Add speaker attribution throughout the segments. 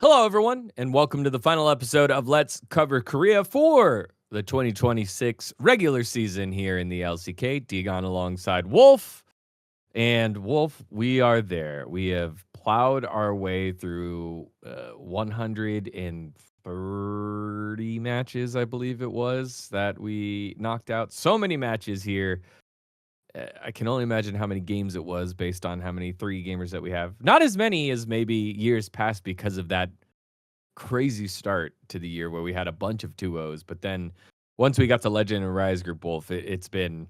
Speaker 1: Hello, everyone, and welcome to the final episode of Let's Cover Korea for the 2026 regular season here in the LCK. dGon alongside Wolf. And Wolf, we are there. We have plowed our way through 130 matches, I believe it was, that we knocked out. So many matches here. I can only imagine how many games it was based on how many 3 gamers that we have. Not as many as maybe years past because of that crazy start to the year where we had a bunch of 2-0s. But then once we got to Legend and Rise Group Wolf, it's been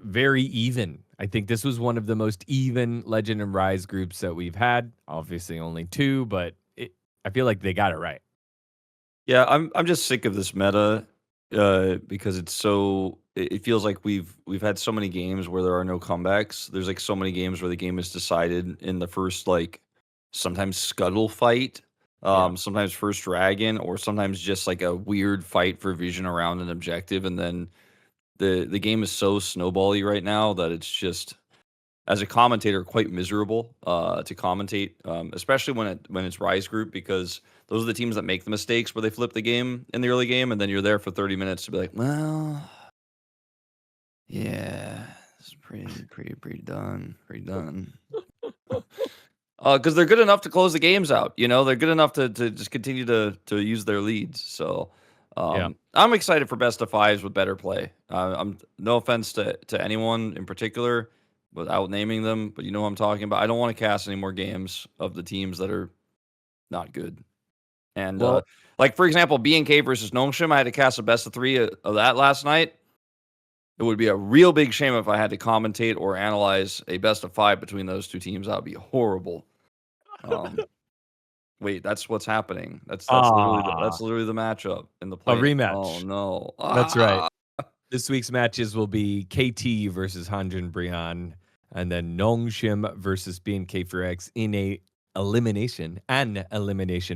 Speaker 1: very even. I think this was one of the most even Legend and Rise groups that we've had. Obviously only 2, but I feel like they got it right.
Speaker 2: Yeah, I'm just sick of this meta because it feels like we've had so many games where there are no comebacks. There's like so many games where the game is decided in the first sometimes scuttle fight, sometimes first dragon, or sometimes just like a weird fight for vision around an objective, and then the game is so snowbally right now that it's just, as a commentator, quite miserable to commentate, especially when it's Rise Group, because those are the teams that make the mistakes where they flip the game in the early game, and then you're there for 30 minutes to be like, well, yeah, it's pretty done, because they're good enough to close the games out. They're good enough to just continue to use their leads. So I'm excited for best of fives with better play. I'm no offense to anyone in particular, without naming them, but you know what I'm talking about. I don't want to cast any more games of the teams that are not good. And like for example, B&K versus Nongshim, I had to cast a best of 3 of that last night. It would be a real big shame if I had to commentate or analyze a best of 5 between those 2 teams. That would be horrible. Wait, that's what's happening. That's literally the matchup in the play.
Speaker 1: A rematch.
Speaker 2: Oh no,
Speaker 1: That's right. This week's matches will be KT versus Hanjin Brian, and then Nongshim versus B&K for X in an elimination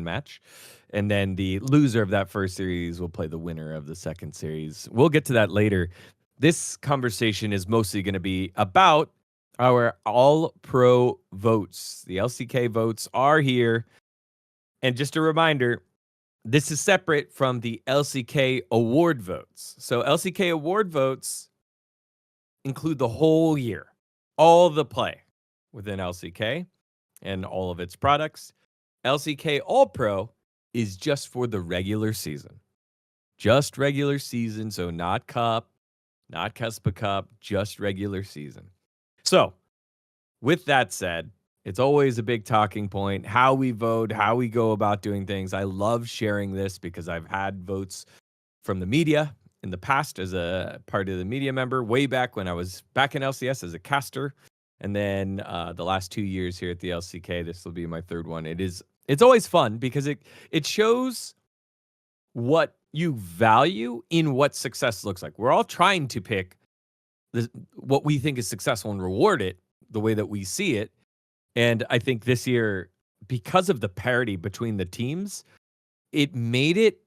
Speaker 1: match. And then the loser of that first series will play the winner of the second series. We'll get to that later. This conversation is mostly going to be about our All-Pro votes. The LCK votes are here. And just a reminder, this is separate from the LCK award votes. So LCK award votes include the whole year, all the play within LCK and all of its products. LCK All-Pro is just for the regular season. Just regular season, so not Cup, not Kespa Cup, just regular season. So, with that said, it's always a big talking point, how we vote, how we go about doing things. I love sharing this because I've had votes from the media in the past as a part of the media member, way back when I was back in LCS as a caster. And then the last 2 years here at the LCK, this will be my 3rd one. It's always fun because it shows what you value in what success looks like. We're all trying to pick what we think is successful and reward it the way that we see it. And I think this year, because of the parity between the teams, it made it,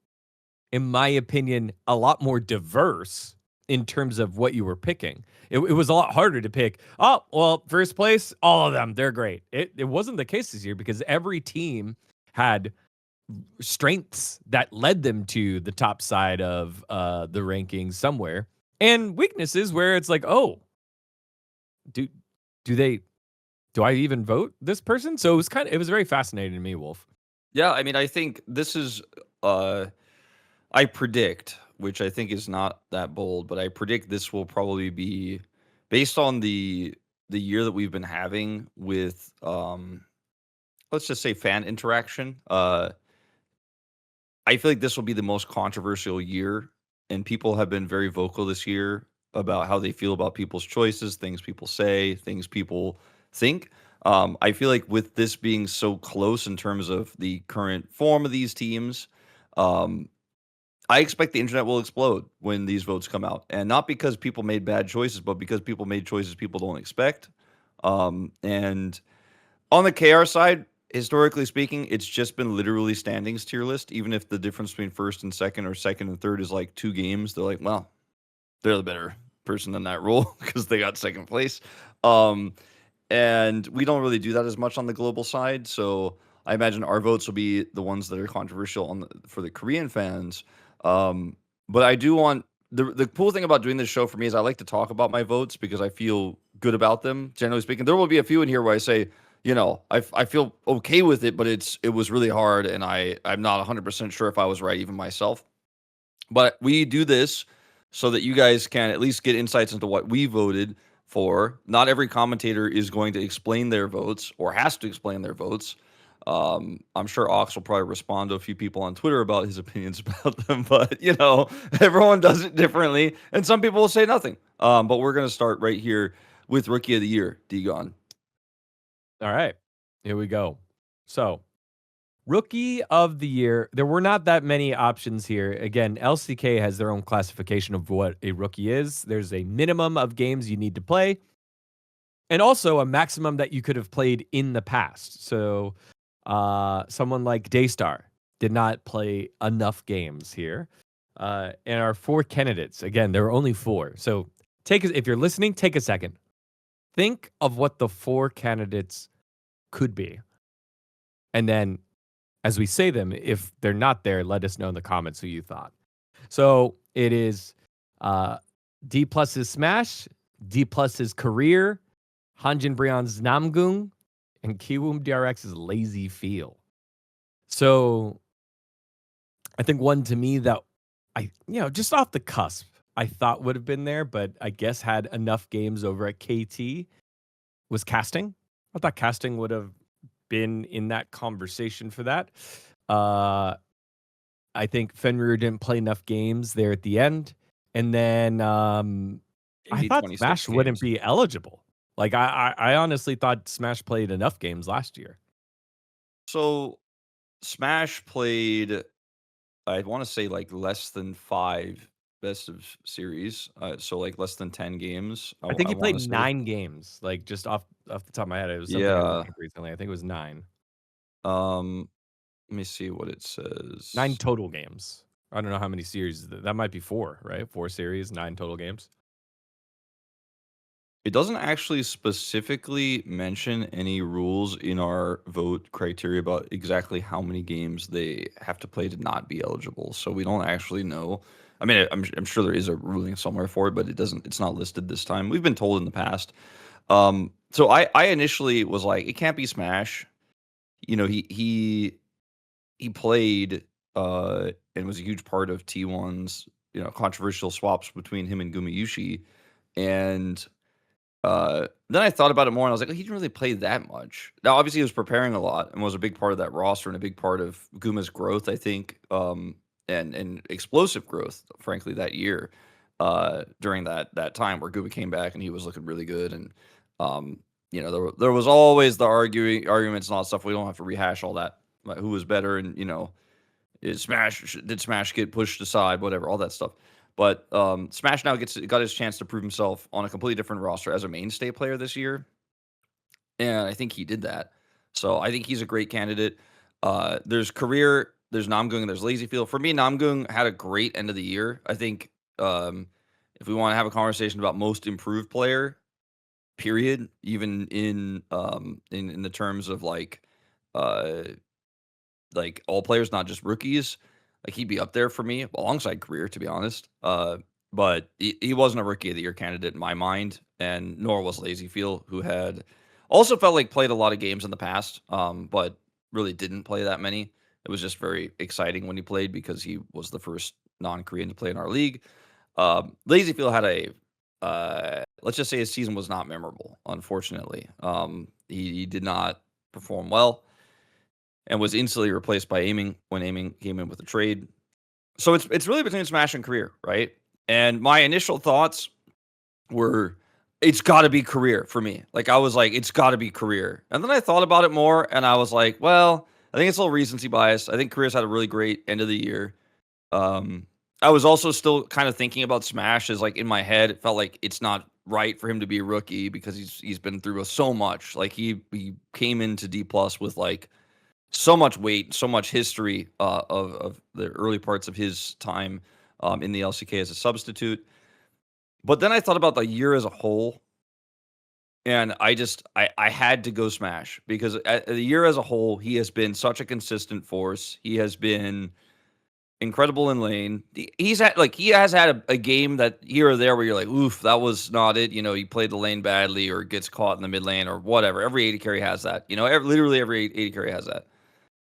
Speaker 1: in my opinion, a lot more diverse in terms of what you were picking. It was a lot harder to pick, oh, well, first place, all of them, they're great. It wasn't the case this year because every team had strengths that led them to the top side of the rankings somewhere, and weaknesses where it's like, oh, do I even vote this person? So it was very fascinating to me, Wolf.
Speaker 2: Yeah, I mean, I think this is I predict, which I think is not that bold, but I predict this will probably be based on the year that we've been having with let's just say fan interaction. I feel like this will be the most controversial year, and people have been very vocal this year about how they feel about people's choices, things people say, things people think. I feel like with this being so close in terms of the current form of these teams, I expect the internet will explode when these votes come out. And not because people made bad choices, but because people made choices people don't expect. And on the KR side, historically speaking, it's just been literally standings tier list. Even if the difference between first and second or second and third is like 2 games, they're like, well, they're the better person in that role because they got second place. And we don't really do that as much on the global side. So I imagine our votes will be the ones that are controversial for the Korean fans. But I do want the cool thing about doing this show for me is I like to talk about my votes because I feel good about them. Generally speaking, there will be a few in here where I say, I feel okay with it, but it was really hard, and I'm not 100% sure if I was right even myself. But we do this so that you guys can at least get insights into what we voted for. Not every commentator is going to explain their votes or has to explain their votes. I'm sure Ox will probably respond to a few people on Twitter about his opinions about them, but everyone does it differently, and some people will say nothing. But we're gonna start right here with Rookie of the Year, dGon.
Speaker 1: All right, here we go. So, Rookie of the Year, there were not that many options here. Again, LCK has their own classification of what a rookie is. There's a minimum of games you need to play, and also a maximum that you could have played in the past. So, someone like Daystar did not play enough games here. And our 4 candidates, again, there were only 4. So, if you're listening, take a second. Think of what the 4 candidates could be. And then as we say them, if they're not there, let us know in the comments who you thought. So it is Dplus Smash, Dplus Career, Hanjin Brion's Namgung, and Kiwoom DRX's Lazy Feel. So I think one to me that just off the cusp, I thought would have been there, but I guess had enough games over at KT was Casting. I thought Casting would have been in that conversation for that. I think Fenrir didn't play enough games there at the end. And then I thought Smash wouldn't be eligible. Like I honestly thought Smash played enough games last year.
Speaker 2: So Smash played, I'd want to say like less than 5 best of series. So like less than 10 games.
Speaker 1: I think he played 9 games. Like just off the top of my head, it was something I looked up recently. I think it was 9.
Speaker 2: Let me see what it says.
Speaker 1: 9 total games. I don't know how many series. That might be 4, right? 4 series, 9 total games.
Speaker 2: It doesn't actually specifically mention any rules in our vote criteria about exactly how many games they have to play to not be eligible. So we don't actually know. I mean, I'm sure there is a ruling somewhere for it, but it's not listed this time. We've been told in the past. So I initially was like, it can't be Smash. He played and was a huge part of T1's controversial swaps between him and Gumayusi, and then I thought about it more, and I was like, he didn't really play that much. Now, obviously, he was preparing a lot and was a big part of that roster and a big part of Guma's growth, I think, and explosive growth, frankly, that year during that time where Guma came back and he was looking really good. And there was always the arguments and all that stuff. We don't have to rehash all that. Who was better, and did Smash get pushed aside, whatever, all that stuff. But Smash now got his chance to prove himself on a completely different roster as a mainstay player this year, and I think he did that. So I think he's a great candidate. There's Career, there's Namgung, and there's Lazy Feel. For me, Namgung had a great end of the year. I think if we want to have a conversation about most improved player, period, even in the terms of like all players, not just rookies. Like he'd be up there for me alongside Career, to be honest. But he wasn't a Rookie of the Year candidate in my mind, and nor was Lazy Feel, who had also felt like played a lot of games in the past, but really didn't play that many. It was just very exciting when he played because he was the first non-Korean to play in our league. Lazy Feel had let's just say his season was not memorable, unfortunately. He did not perform well, and was instantly replaced by Aiming when Aiming came in with a trade. So it's really between Smash and Career, right? And my initial thoughts were, it's got to be Career for me. Like I was like, it's got to be Career. And then I thought about it more, and I was like, well, I think it's a little recency bias. I think Career's had a really great end of the year. I was also still kind of thinking about Smash as like in my head, it felt like it's not right for him to be a rookie because he's been through so much. Like he came into Dplus with like so much weight, so much history of the early parts of his time in the LCK as a substitute. But then I thought about the year as a whole, And I had to go Smash because the year as a whole, he has been such a consistent force. He has been incredible in lane. He has had a game that here or there where you're like, oof, that was not it. You know, he played the lane badly or gets caught in the mid lane or whatever. Every AD carry has that. You know, literally every AD carry has that.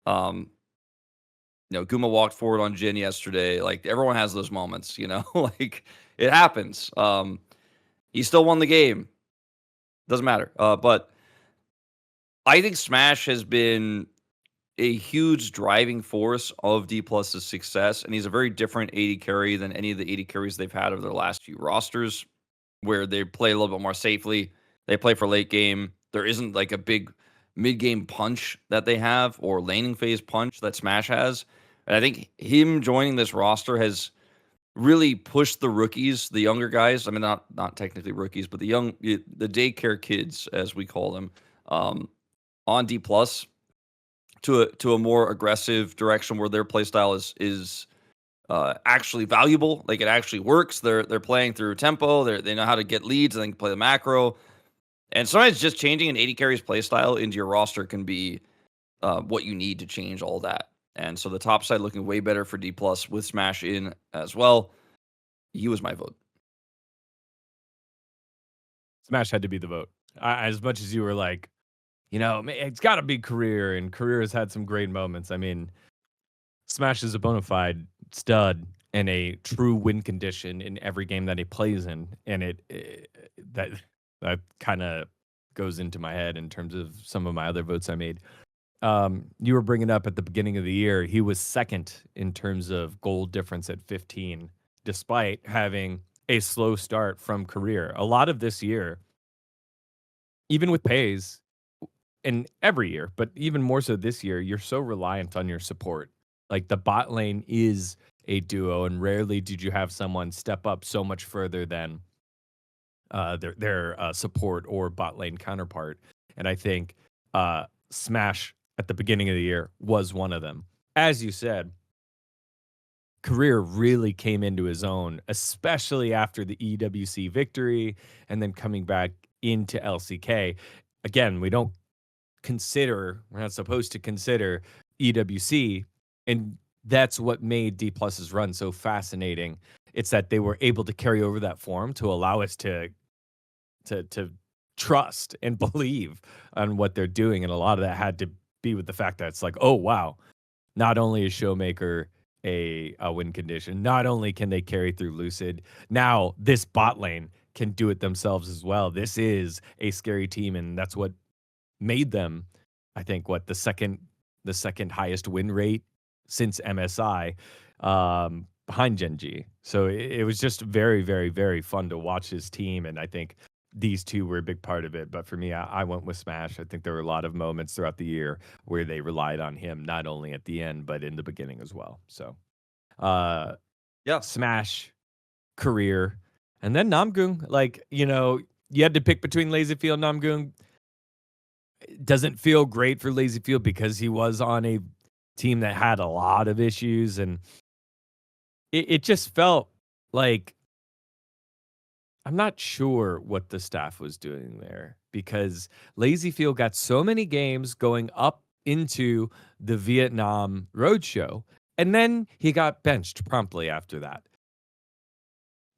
Speaker 2: Guma walked forward on Jin yesterday. Like everyone has those moments. You know, like it happens. He still won the game. Doesn't matter. But I think Smash has been a huge driving force of Dplus's success, and he's a very different AD carry than any of the AD carries they've had over their last few rosters, where they play a little bit more safely. They play for late game. There isn't like a big mid game punch that they have or laning phase punch that Smash has. And I think him joining this roster has really pushed the rookies, the younger guys. I mean, not technically rookies, but the daycare kids, as we call them, on D plus to a more aggressive direction where their playstyle is actually valuable. Like it actually works. They're playing through tempo. They know how to get leads and then play the macro. And sometimes just changing an 80 carries playstyle into your roster can be what you need to change all that. And so the top side looking way better for D plus with Smash in as well. He was my vote.
Speaker 1: Smash had to be the vote. As much as you were like, it's got to be Career, and Career has had some great moments. I mean, Smash is a bona fide stud and a true win condition in every game that he plays in, and that kind of goes into my head in terms of some of my other votes I made. You were bringing up at the beginning of the year, he was second in terms of goal difference at 15, despite having a slow start from Career. A lot of this year, even with Peyz, and every year, but even more so this year, you're so reliant on your support. Like the bot lane is a duo, and rarely did you have someone step up so much further than their support or bot lane counterpart. And I think Smash at the beginning of the year was one of them. As you said, Career really came into his own, especially after the EWC victory and then coming back into LCK. Again, we're not supposed to consider EWC, and that's what made Dplus's run so fascinating. It's that they were able to carry over that form to allow us to trust and believe on what they're doing, and a lot of that had to be with the fact that it's like, oh wow, not only is Showmaker a win condition, not only can they carry through Lucid, now this bot lane can do it themselves as well. This is a scary team, and that's what made them, I think, the second highest win rate since MSI, behind Gen.G. So it was just very, very, very fun to watch his team, and I think these two were a big part of it. But for me, I went with Smash. I think there were a lot of moments throughout the year where they relied on him, not only at the end, but in the beginning as well. So,
Speaker 2: Yeah.
Speaker 1: Smash, Career, and then Namgung. Like, you had to pick between Lazyfield and Namgung. It doesn't feel great for Lazyfield because he was on a team that had a lot of issues, and it just felt like I'm not sure what the staff was doing there, because Lazyfield got so many games going up into the Vietnam roadshow, and then he got benched promptly after that.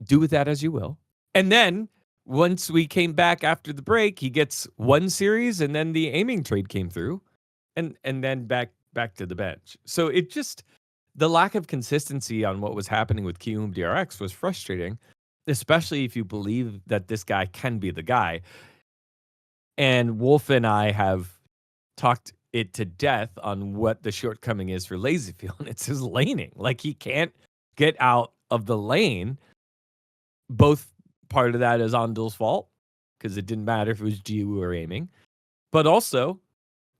Speaker 1: Do with that as you will. And then once we came back after the break, he gets one series, and then the aiming trade came through, and then back to the bench. So it just, the lack of consistency on what was happening with Kiin DRX was frustrating, especially if you believe that this guy can be the guy. And Wolf and I have talked it to death on what the shortcoming is for Lazyfield, and it's his laning. Like, he can't get out of the lane. Both part of that is Ondul's fault, because it didn't matter if it was GU or aiming. But also,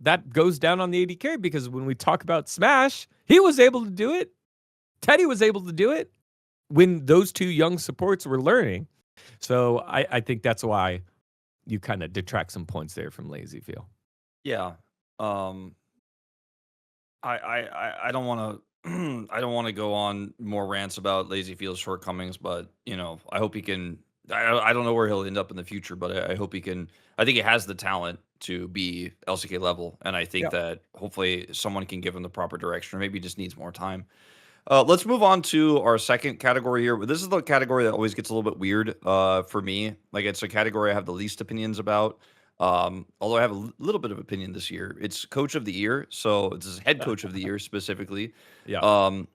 Speaker 1: that goes down on the AD carry, because when we talk about Smash, he was able to do it. Teddy was able to do it when those two young supports were learning. So I think that's why you kind of detract some points there from Lazyfield.
Speaker 2: Yeah. I don't want to I don't want to go on more rants about Lazyfield's shortcomings, but I hope he can I don't know where he'll end up in the future, but I hope he can. I think he has the talent to be LCK level, and I think
Speaker 1: Yeah.
Speaker 2: that hopefully someone can give him the proper direction, or maybe he just needs more time. Let's move on to our second category here. This is the category that always gets a little bit weird for me. Like, it's a category I have the least opinions about. Although I have a little bit of opinion this year. It's coach of the year, so it's head coach of the year specifically.
Speaker 1: Yeah.
Speaker 2: Um,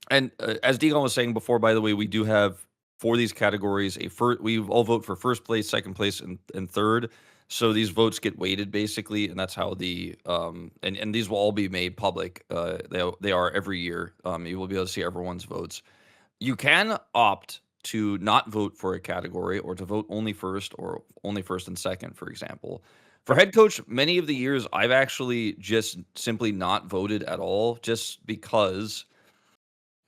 Speaker 2: and as dGon was saying before, by the way, we do have for these categories we all vote for first place, second place, and third. So these votes get weighted basically, and that's how the and these will all be made public. They are every year. You will be able to see everyone's votes. You can opt to not vote for a category or to vote only first or only first and second, for example. For head coach, many of the years I've actually just simply not voted at all, just because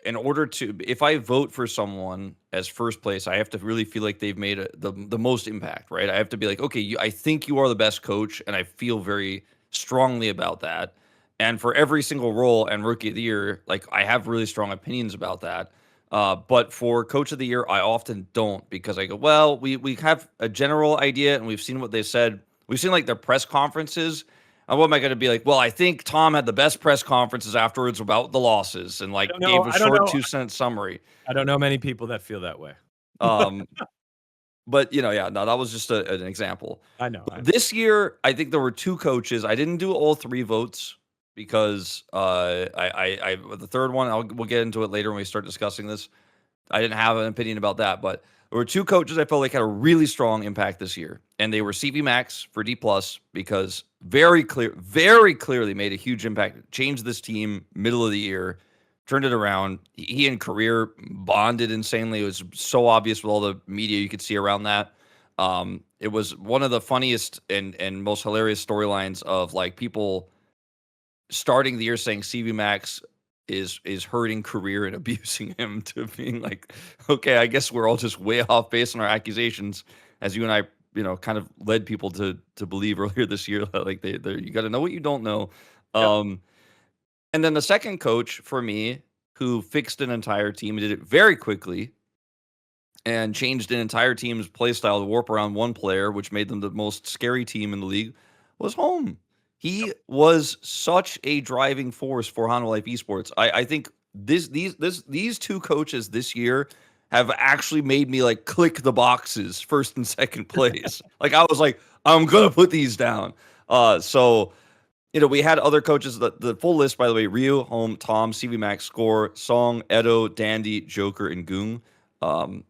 Speaker 2: in order to, if I vote for someone as first place, I have to really feel like they've made the most impact, right? I have to be like, okay, I think you are the best coach, and I feel very strongly about that. And for every single role and rookie of the year, like, I have really strong opinions about that. But for coach of the year, I often don't, because I go, well, we have a general idea, and we've seen what they said. We've seen like their press conferences. What am I going to be like? Well, I think Tom had the best press conferences afterwards about the losses and like gave a short 2-sentence summary.
Speaker 1: I don't know many people that feel that way.
Speaker 2: But yeah, no, that was just an example.
Speaker 1: I know.
Speaker 2: This year, I think there were two coaches. I didn't do all three votes because I the third one, we'll get into it later when we start discussing this. I didn't have an opinion about that, but there were two coaches I felt like had a really strong impact this year, and they were CV Max for Dplus, because very clearly made a huge impact, changed this team middle of the year, turned it around. He and Keria bonded insanely. It was so obvious with all the media you could see around that. It was one of the funniest and most hilarious storylines of like people starting the year saying CV Max is hurting Keria and abusing him, to being like, okay, I guess we're all just way off based on our accusations, as you and I, kind of led people to believe earlier this year that like they you got to know what you don't know.
Speaker 1: Yep.
Speaker 2: And then the second coach for me, who fixed an entire team and did it very quickly and changed an entire team's play style to warp around one player, which made them the most scary team in the league, was Home. He was such a driving force for Hanwha Life Esports. I think these two coaches this year have actually made me like click the boxes first and second place. Like, I was like, I'm gonna put these down. So we had other coaches. The full list, by the way: Ryu, Home, Tom, CV Max, Score, Song, Edo, Dandy, Joker, and Goong.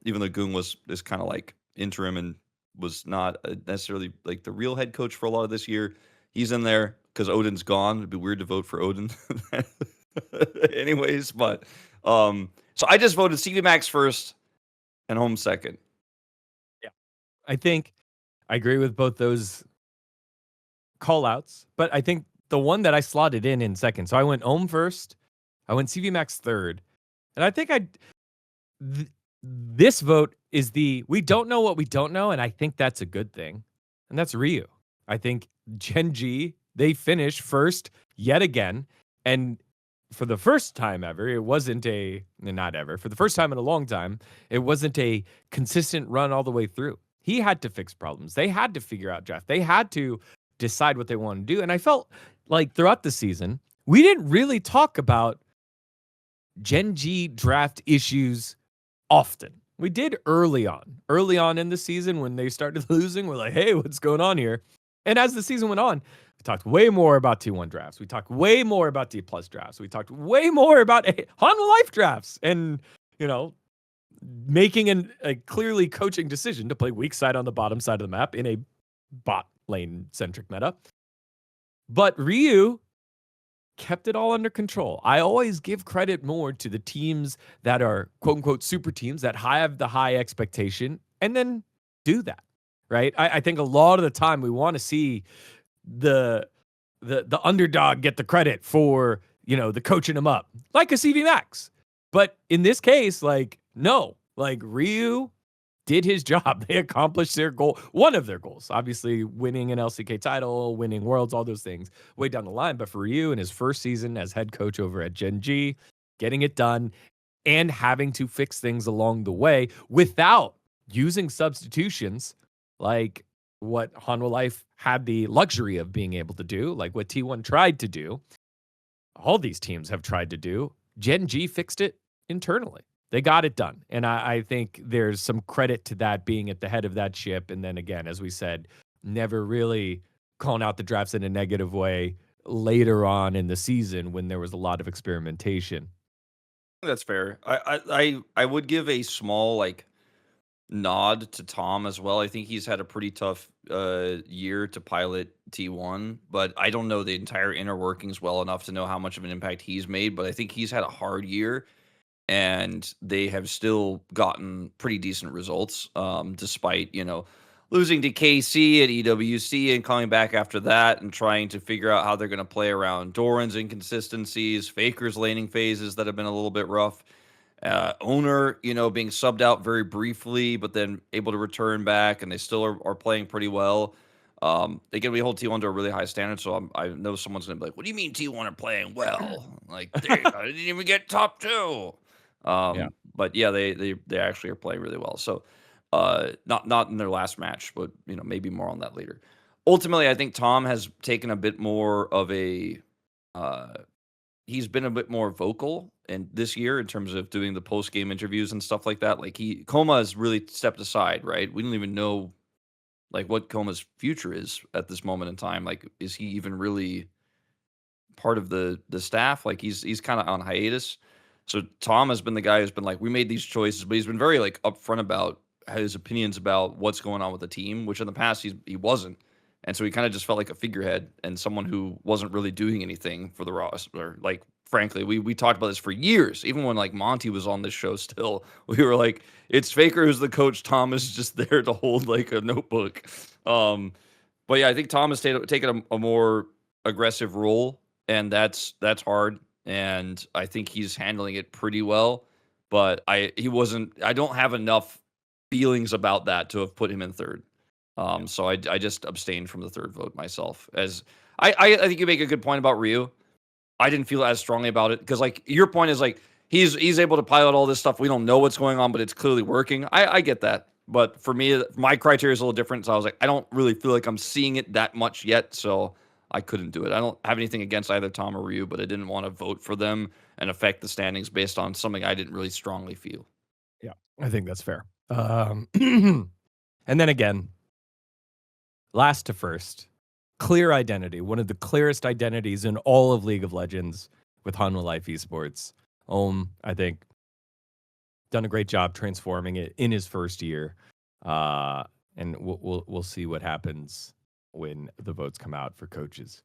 Speaker 2: Even though Goong is kind of like interim and was not necessarily like the real head coach for a lot of this year. He's in there because Odin's gone. It'd be weird to vote for Odin. Anyways, but so I just voted CV Max first and Home second.
Speaker 1: Yeah. I think I agree with both those call outs, but I think the one that I slotted in second. So I went Ohm first, I went CV Max third, and I think this vote is we don't know what we don't know, and I think that's a good thing, and that's Ryu. I think Gen.G, they finished first yet again, and for the first time ever, it wasn't for the first time in a long time, it wasn't a consistent run all the way through. He had to fix problems. They had to figure out draft. They had to decide what they wanted to do. And I felt like throughout the season, we didn't really talk about Gen.G draft issues often. We did early on in the season when they started losing. We're like, hey, what's going on here? And as the season went on, we talked way more about T1 drafts. We talked way more about Dplus drafts. We talked way more about Hanwha Life drafts, and making a clearly coaching decision to play weak side on the bottom side of the map in a bot lane centric meta. But Ryu kept it all under control. I always give credit more to the teams that are quote unquote super teams that have the high expectation and then do that. Right. I think a lot of the time we want to see the underdog get the credit for, the coaching them up, like a CV Max. But in this case, like, no, like Ryu did his job. They accomplished their goal, one of their goals, obviously winning an LCK title, winning worlds, all those things way down the line. But for Ryu in his first season as head coach over at Gen.G, getting it done and having to fix things along the way without using substitutions like what Hanwha Life had the luxury of being able to do, like what T1 tried to do. All these teams have tried to do. Gen.G fixed it internally. They got it done. And I think there's some credit to that being at the head of that ship. And then again, as we said, never really calling out the drafts in a negative way later on in the season when there was a lot of experimentation.
Speaker 2: That's fair. I would give a small like nod to Tom as well. I think he's had a pretty tough year to pilot T1, but I don't know the entire inner workings well enough to know how much of an impact he's made. But I think he's had a hard year, and they have still gotten pretty decent results, despite losing to KC at EWC and coming back after that and trying to figure out how they're going to play around Doran's inconsistencies, Faker's laning phases that have been a little bit rough. Owner, being subbed out very briefly, but then able to return back, and they still are playing pretty well. Again, we hold T1 to a really high standard, so I know someone's going to be like, what do you mean T1 are playing well? Like, they didn't even get top 2.
Speaker 1: Yeah.
Speaker 2: But yeah, they actually are playing really well. So not in their last match, but maybe more on that later. Ultimately, I think Tom has taken a bit more of a he's been a bit more vocal and this year in terms of doing the post game interviews and stuff like that. Like Coma has really stepped aside, right? We don't even know like what Coma's future is at this moment in time. Like, is he even really part of the staff? Like he's kind of on hiatus. So Tom has been the guy who's been like, we made these choices, but he's been very like upfront about his opinions about what's going on with the team, which in the past he wasn't. And so he kind of just felt like a figurehead and someone who wasn't really doing anything for the roster. Like, frankly, we talked about this for years. Even when like Monty was on this show still, we were like, it's Faker who's the coach. Tom is just there to hold like a notebook. But yeah, I think Tom has taken a more aggressive role, and that's hard. And I think he's handling it pretty well. But I don't have enough feelings about that to have put him in third. So I just abstained from the third vote myself. As I think you make a good point about Ryu. I didn't feel as strongly about it because like your point is like he's able to pilot all this stuff. We don't know what's going on, but it's clearly working. I get that. But for me, my criteria is a little different. So I was like, I don't really feel like I'm seeing it that much yet. So I couldn't do it. I don't have anything against either Tom or Ryu, but I didn't want to vote for them and affect the standings based on something I didn't really strongly feel.
Speaker 1: Yeah, I think that's fair. And then again, last to first, clear identity. One of the clearest identities in all of League of Legends with Hanwha Life Esports. I think, done a great job transforming it in his first year. And we'll see what happens when the votes come out for coaches.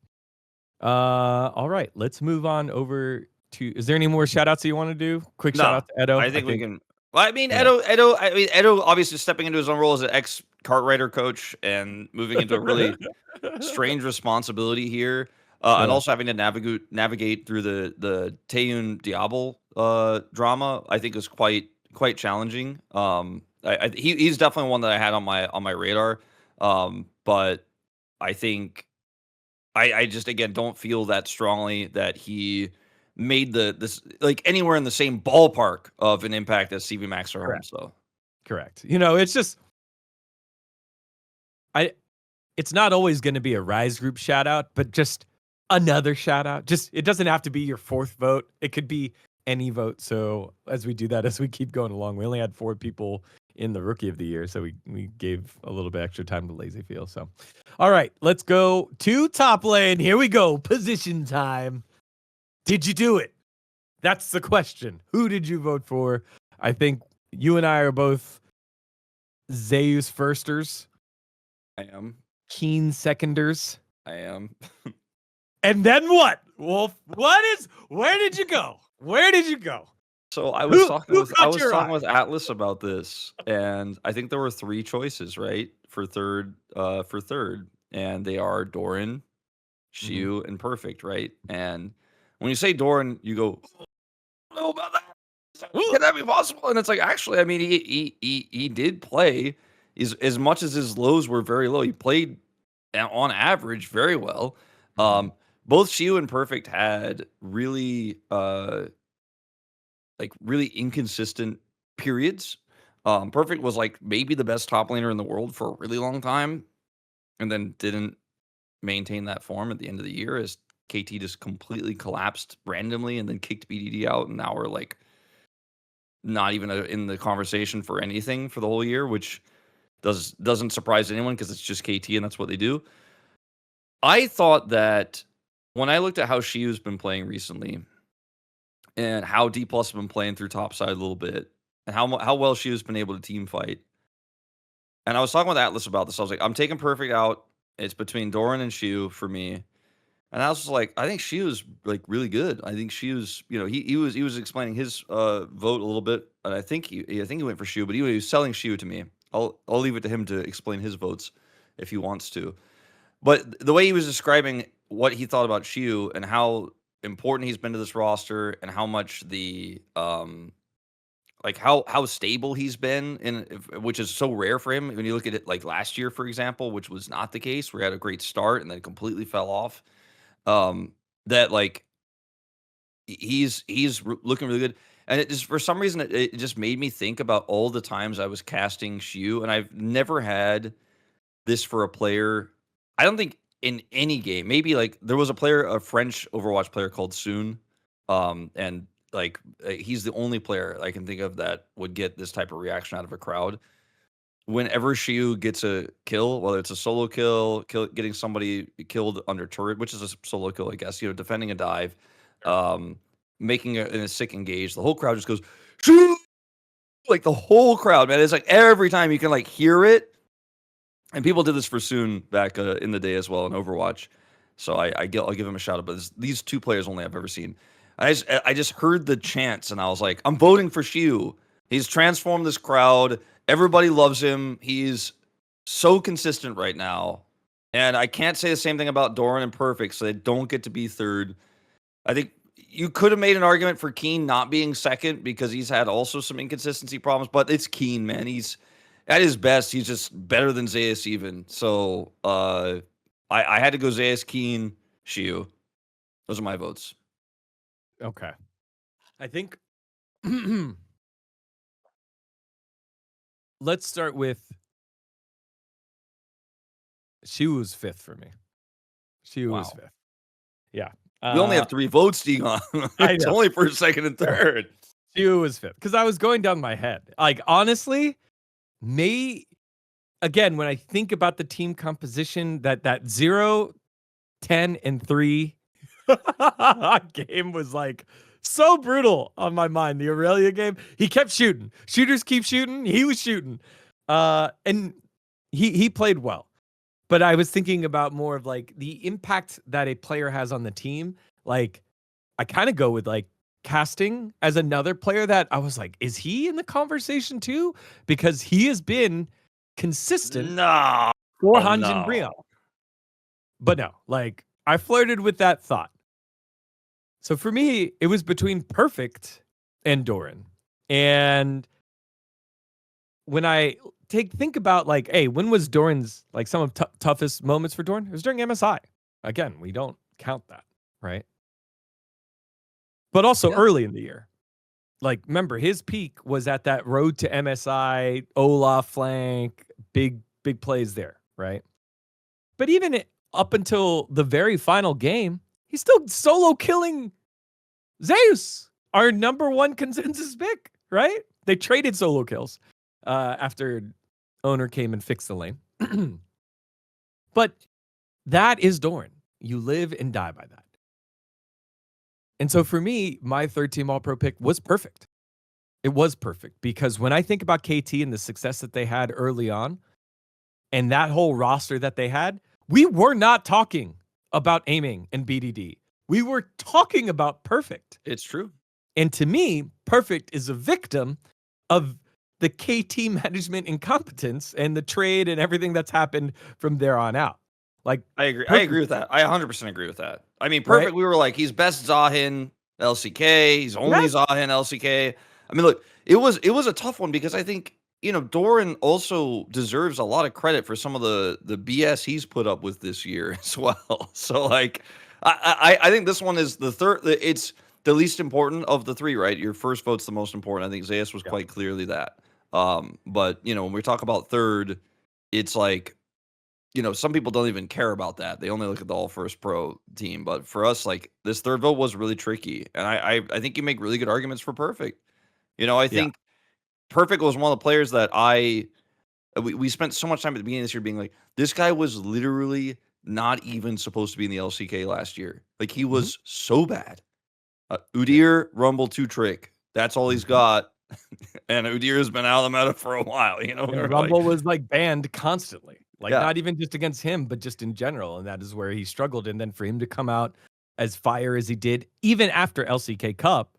Speaker 1: All right, let's move on over to. Is there any more shout outs that you want to do? Quick shout out to Edo.
Speaker 2: I think we can. Well, I mean, Edo obviously stepping into his own role as an ex Cartwriter coach and moving into a really strange responsibility here, and also having to navigate through the Taeyun Diablo drama. I think is quite challenging. He's definitely one that I had on my radar, but I think I just again don't feel that strongly that he made this like anywhere in the same ballpark of an impact as CV Max or Home. So
Speaker 1: correct. It's just it's not always going to be a Rise Group shout out, but just another shout out. Just it doesn't have to be your fourth vote. It could be any vote. So as we do that, as we keep going along, we only had 4 people in the Rookie of the Year, so we gave a little bit extra time to Lazy Feel. So, all right, let's go to top lane. Here we go. Position time. Did you do it? That's the question. Who did you vote for? I think you and I are both Zeus firsters.
Speaker 2: I am.
Speaker 1: Kiin seconders.
Speaker 2: I am.
Speaker 1: And then what? Wolf, where did you go? Where did you go?
Speaker 2: So I was talking with Atlas about this, and I think there were 3 choices, right? For third, and they are Doran, Xiu, and Perfect, right? And when you say Doran, you go, I don't know about that. Can that be possible? And it's like, actually, I mean, he did play as much as his lows were very low. He played on average very well. Both Xiu and Perfect had really really inconsistent periods. Perfect was like maybe the best top laner in the world for a really long time, and then didn't maintain that form at the end of the year as KT just completely collapsed randomly and then kicked BDD out, and now we're like not even in the conversation for anything for the whole year, which doesn't surprise anyone because it's just KT and that's what they do. I thought that when I looked at how Shiu's been playing recently and how Dplus has been playing through topside a little bit and how well Shiu's been able to team fight, and I was talking with Atlas about this. I was like, I'm taking Perfect out. It's between Doran and Shiu for me. And I was just like, I think Shiu's like really good. I think Shiu's, he was explaining his vote a little bit, and I think he went for Shiu, but he was selling Shiu to me. I'll leave it to him to explain his votes if he wants to. But the way he was describing what he thought about Shiu and how important he's been to this roster and how much the like how stable he's been, which is so rare for him. When you look at it like last year, for example, which was not the case, where he had a great start and then completely fell off. That like he's looking really good, and it just for some reason it just made me think about all the times I was casting Shiu, and I've never had this for a player. I don't think in any game. Maybe like there was a French Overwatch player called Soon, and like he's the only player I can think of that would get this type of reaction out of a crowd. Whenever Shiu gets a kill, whether it's a solo kill, getting somebody killed under turret, which is a solo kill, I guess, defending a dive, making a sick engage, the whole crowd just goes, Shiu! Like the whole crowd, man. It's like every time you can like hear it. And people did this for Soon back in the day as well in Overwatch. So I'll give him a shout out. But these two players only I've ever seen. I just heard the chants and I was like, I'm voting for Shiu. He's transformed this crowd. Everybody loves him. He's so consistent right now. And I can't say the same thing about Doran and Perfect, so they don't get to be third. I think you could have made an argument for Kiin not being second because he's had also some inconsistency problems, but it's Kiin, man. He's at his best, he's just better than Zeus even. So I had to go Zeus, Kiin, Shiu. Those are my votes.
Speaker 1: Okay. I think let's start with Shiu was fifth for me. Shiu was fifth. Yeah.
Speaker 2: We only have 3 votes, dGon. It's only for second and third.
Speaker 1: Shiu was fifth because I was going down my head. Like, honestly, again, when I think about the team composition, that 0, 10, and 3 game was like so brutal on my mind. The Aurelia game, he kept shooting. Shooters keep shooting. He was shooting. And he played well. But I was thinking about more of like the impact that a player has on the team. Like, I kind of go with like casting as another player that I was like, is he in the conversation too? Because he has been consistent for Hanjin Brion. But no, like I flirted with that thought. So for me, it was between Perfect and Doran. And when I think about like, hey, when was Doran's like some of toughest moments for Doran? It was during MSI. Again, we don't count that, right? But also early in the year. Like, remember, his peak was at that road to MSI, Olaf flank, big plays there, right? But even up until the very final game, he's still solo killing Zeus, our #1 consensus pick, right? They traded solo kills after owner came and fixed the lane. But that is Doran. You live and die by that. And so for me, my third team All-Pro pick was Perfect. It was perfect because when I think about KT and the success that they had early on and that whole roster that they had, we were not talking about aiming and BDD. We were talking about Perfect.
Speaker 2: It's true.
Speaker 1: And to me, Perfect is a victim of the KT management incompetence and the trade and everything that's happened from there on out. Like,
Speaker 2: I agree. I agree with that. I 100% agree with that. I mean, Perfect, right? We were like, he's best Zahin LCK. He's only Zahin LCK. I mean, look, it was a tough one because I think, Doran also deserves a lot of credit for some of the BS he's put up with this year as well. So, like, I think this one is the third. It's the least important of the 3, right? Your first vote's the most important. I think Zeus was quite clearly that. But when we talk about third, it's like, some people don't even care about that. They only look at the All First Pro team. But for us, like, this third vote was really tricky, and I think you make really good arguments for Perfect. I
Speaker 1: Yeah.
Speaker 2: think Perfect was one of the players that we spent so much time at the beginning of this year being like, this guy was literally not even supposed to be in the LCK last year. Like, he was so bad. Udyr, Rumble, 2 Trick. That's all he's got. And Udyr has been out of the meta for a while,
Speaker 1: And Rumble was like banned constantly. Like,
Speaker 2: Yeah.
Speaker 1: not even just against him, but just in general. And that is where he struggled. And then for him to come out as fire as he did, even after LCK Cup,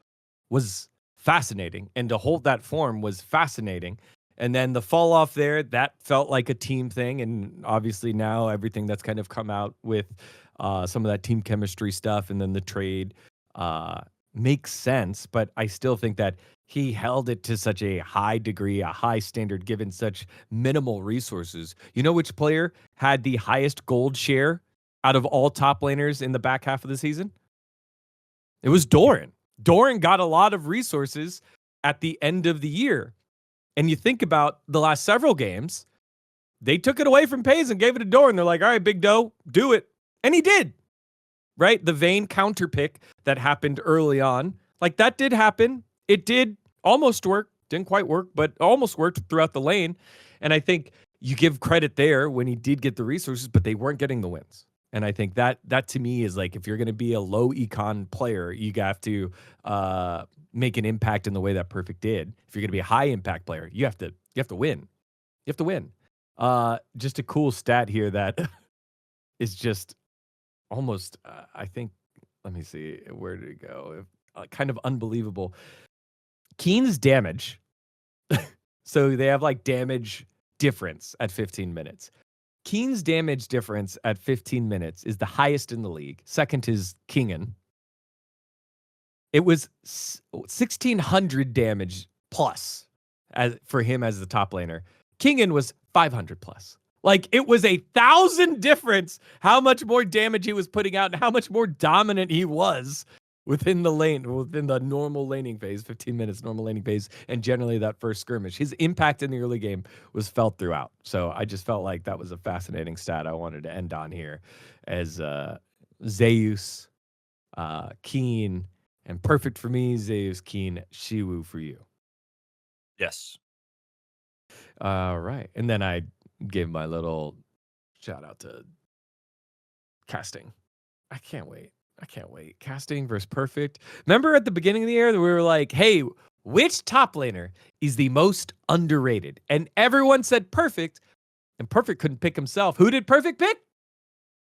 Speaker 1: was fascinating. And to hold that form was fascinating. And then the fall off there, that felt like a team thing. And obviously now everything that's kind of come out with some of that team chemistry stuff and then the trade makes sense. But I still think that he held it to such a high degree, a high standard, given such minimal resources. You know which player had the highest gold share out of all top laners in the back half of the season? It was Doran. Doran got a lot of resources at the end of the year. And you think about the last several games, they took it away from Peyz and gave it to Doran. They're like, all right, Big Doe, do it. And he did, right? The Vayne counter pick that happened early on, like that did happen. It did almost work. Didn't quite work, but almost worked throughout the lane. And I think you give credit there when he did get the resources, but they weren't getting the wins. And I think that to me is like, if you're going to be a low econ player, you have to make an impact in the way that Perfect did. If you're going to be a high impact player, you have to win. You have to win. Just a cool stat here that is just almost, I think, let me see, where did it go? Kind of unbelievable. Kiin's damage. So they have like damage difference at 15 minutes. Kiin's damage difference at 15 minutes is the highest in the league. Second is Kiin. It was 1,600 damage plus for him as the top laner. Kiin was 500 plus. Like, it was 1,000 difference how much more damage he was putting out and how much more dominant he was within the lane, within the normal laning phase, 15 minutes normal laning phase, and generally that first skirmish. His impact in the early game was felt throughout. So I just felt like that was a fascinating stat I wanted to end on here as Zeus, Kiin, and Perfect for me, Zeus, Kiin, Shiwu for you.
Speaker 2: Yes.
Speaker 1: All right. And then I gave my little shout out to casting. I can't wait. Casting versus Perfect. Remember at the beginning of the year that we were like, hey, which top laner is the most underrated? And everyone said Perfect, and Perfect couldn't pick himself. Who did Perfect pick?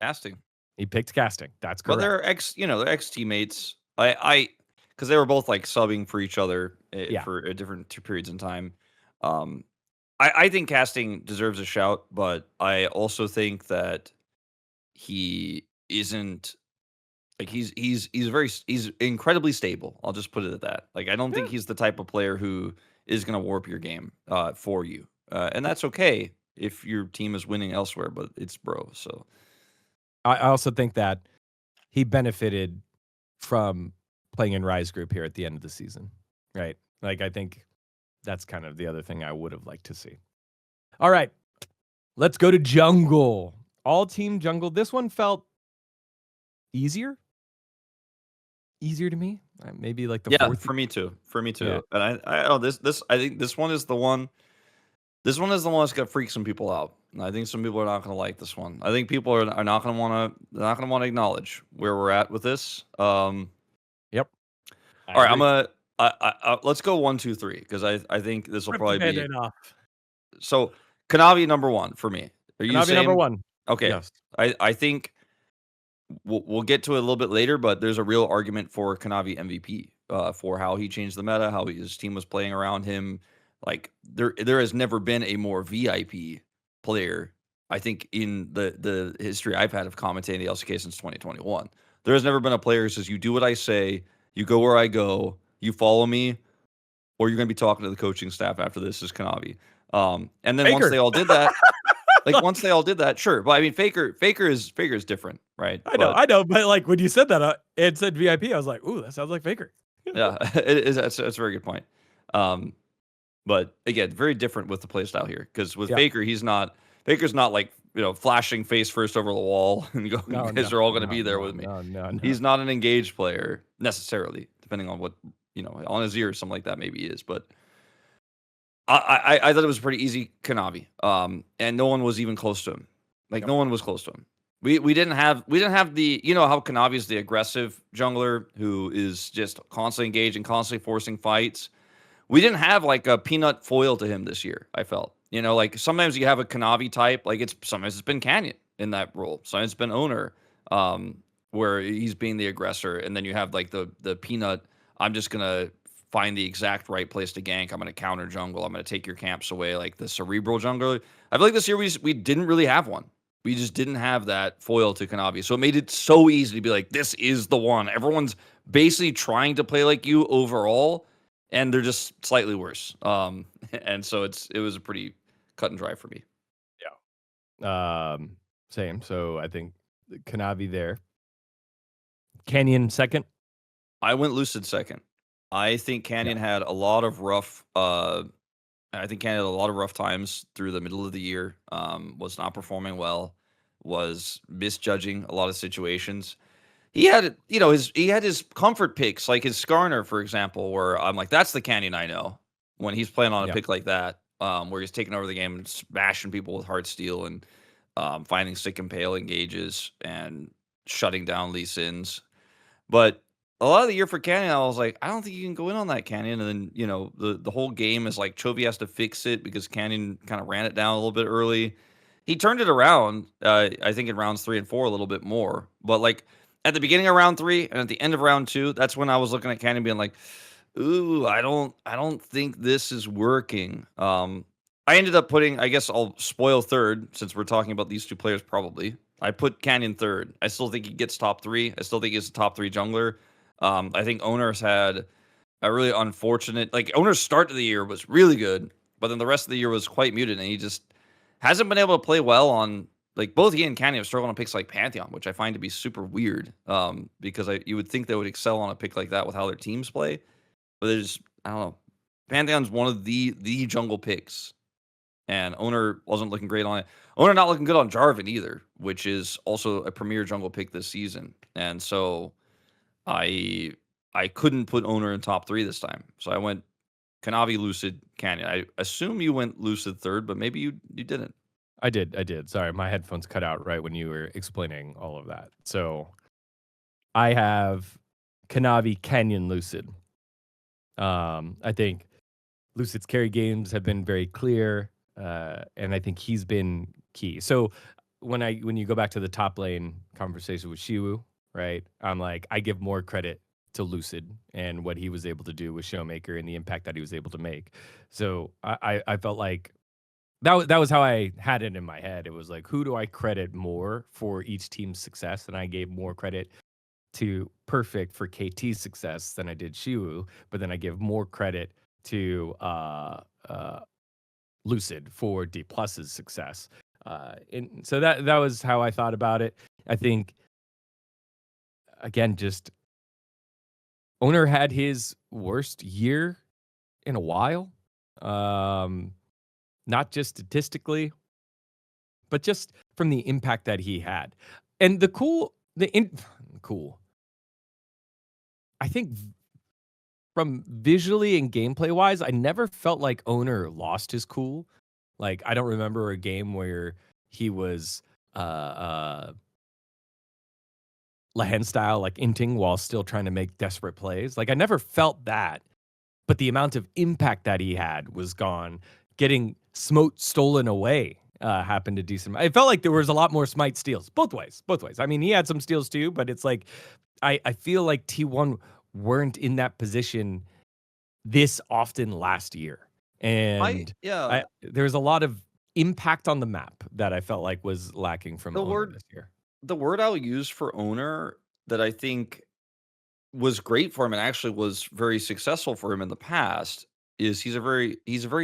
Speaker 2: Casting.
Speaker 1: He picked Casting. That's correct.
Speaker 2: But they're they're ex teammates. Because they were both like subbing for each other for different periods in time. I think Casting deserves a shout, but I also think that he isn't like he's incredibly stable. I'll just put it at that. Like, I don't think he's the type of player who is going to warp your game for you, and that's okay if your team is winning elsewhere. But it's bro. So
Speaker 1: I also think that he benefited from playing in Rise Group here at the end of the season, right? Like, I think that's kind of the other thing I would have liked to see. All right, let's go to jungle. All team jungle. This one felt easier to me. Maybe like the fourth.
Speaker 2: For me too.
Speaker 1: Yeah.
Speaker 2: And I think this one is the one. This one is the one that's gonna freak some people out. And I think some people are not gonna like this one. I think people are not gonna want to acknowledge where we're at with this.
Speaker 1: Yep.
Speaker 2: All right, let's go 1, 2, 3 because I think this will probably be. So Kanavi number 1 for me. Are you saying
Speaker 1: number 1?
Speaker 2: Okay.
Speaker 1: Yes.
Speaker 2: I think we'll get to it a little bit later, but there's a real argument for Kanavi MVP for how he changed the meta, how his team was playing around him. Like, there has never been a more VIP player, I think, in the history I've had of commentating the LCK since 2021. There has never been a player who says, you do what I say, you go where I go, you follow me, or you're going to be talking to the coaching staff after this is Kanavi. And then
Speaker 1: Faker.
Speaker 2: once they all did that, sure. But I mean, Faker is different, right?
Speaker 1: I know. But like, when you said that, it said VIP. I was like, ooh, that sounds like Faker.
Speaker 2: Yeah, it is. That's a very good point. But again, very different with the playstyle here because with
Speaker 1: Yeah.
Speaker 2: Faker, Faker's not like flashing face first over the wall and go, you
Speaker 1: No,
Speaker 2: guys
Speaker 1: no,
Speaker 2: are all going to
Speaker 1: no,
Speaker 2: be there
Speaker 1: no,
Speaker 2: with me.
Speaker 1: no, no, no.
Speaker 2: He's not an engaged player necessarily, depending on what on his ear or something like that maybe he is. But I thought it was pretty easy Kanavi. And no one was even close to him. Like
Speaker 1: Yep.
Speaker 2: no one was close to him. We didn't have the how Kanavi is the aggressive jungler who is just constantly engaging, constantly forcing fights. We didn't have like a peanut foil to him this year, I felt. Like sometimes you have a Kanavi type, like sometimes it's been Canyon in that role. Sometimes it's been Owner, where he's being the aggressor, and then you have like the peanut, I'm just gonna find the exact right place to gank. I'm gonna counter jungle. I'm gonna take your camps away, like the cerebral jungler. I feel like this year we didn't really have one. We just didn't have that foil to Kanavi. So it made it so easy to be like, this is the one. Everyone's basically trying to play like you overall, and they're just slightly worse. And so it was a pretty cut and dry for me.
Speaker 1: Same. So I think Kanavi there. Canyon second.
Speaker 2: I went Lucid second. I think Canyon had a lot of rough. I think Canyon had a lot of rough times through the middle of the year. Was not performing well. Was misjudging a lot of situations. He had, he had his comfort picks, like his Skarner, for example, where I'm like, that's the Canyon I know. When he's playing on a
Speaker 1: Yeah.
Speaker 2: pick like that, where he's taking over the game and smashing people with hard steel and finding sick and pale engages and shutting down Lee Sins. But a lot of the year for Canyon, I was like, I don't think you can go in on that Canyon. And then, the whole game is like Chovy has to fix it because Canyon kind of ran it down a little bit early. He turned it around, I think in rounds 3 and 4 a little bit more. But like at the beginning of round 3 and at the end of round 2, that's when I was looking at Canyon being like, ooh, I don't think this is working. I ended up putting, I guess I'll spoil third since we're talking about these two players probably. I put Canyon third. I still think he gets top 3. I still think he's a top 3 jungler. I think Owner's had a really unfortunate, like Owner's start to the year was really good, but then the rest of the year was quite muted, and he just hasn't been able to play well on, like both he and Canyon have struggled on picks like Pantheon, which I find to be super weird. Because you would think they would excel on a pick like that with how their teams play, but there's I don't know. Pantheon's one of the jungle picks, and Owner wasn't looking great on it. Owner not looking good on Jarvan either, which is also a premier jungle pick this season. And so I couldn't put Owner in top 3 this time. So I went Kanavi, Lucid, Canyon. I assume you went Lucid third, but maybe you didn't.
Speaker 1: I did. Sorry, my headphones cut out right when you were explaining all of that. So I have Kanavi, Canyon, Lucid. I think Lucid's carry games have been very clear, and I think he's been key. So when you go back to the top lane conversation with Shiwu, right? I'm like, I give more credit to Lucid and what he was able to do with Showmaker and the impact that he was able to make. So I felt like that was how I had it in my head. It was like, who do I credit more for each team's success? And I gave more credit to Perfect for KT's success than I did Shiwu, but then I give more credit to Lucid for Dplus's success. And so that was how I thought about it. I think again, just Owner had his worst year in a while. Not just statistically, but just from the impact that he had. And cool. I think from visually and gameplay wise, I never felt like Owner lost his cool. Like I don't remember a game where he was Lehen style, like inting while still trying to make desperate plays. Like I never felt that, but the amount of impact that he had was gone. Getting smote stolen away happened a decent amount. It felt like there was a lot more smite steals, both ways. I mean, he had some steals too, but it's like I feel like T1 weren't in that position this often last year. And there's a lot of impact on the map that I felt like was lacking from Owner this year.
Speaker 2: The word I'll use for Owner that I think was great for him and actually was very successful for him in the past is he's a very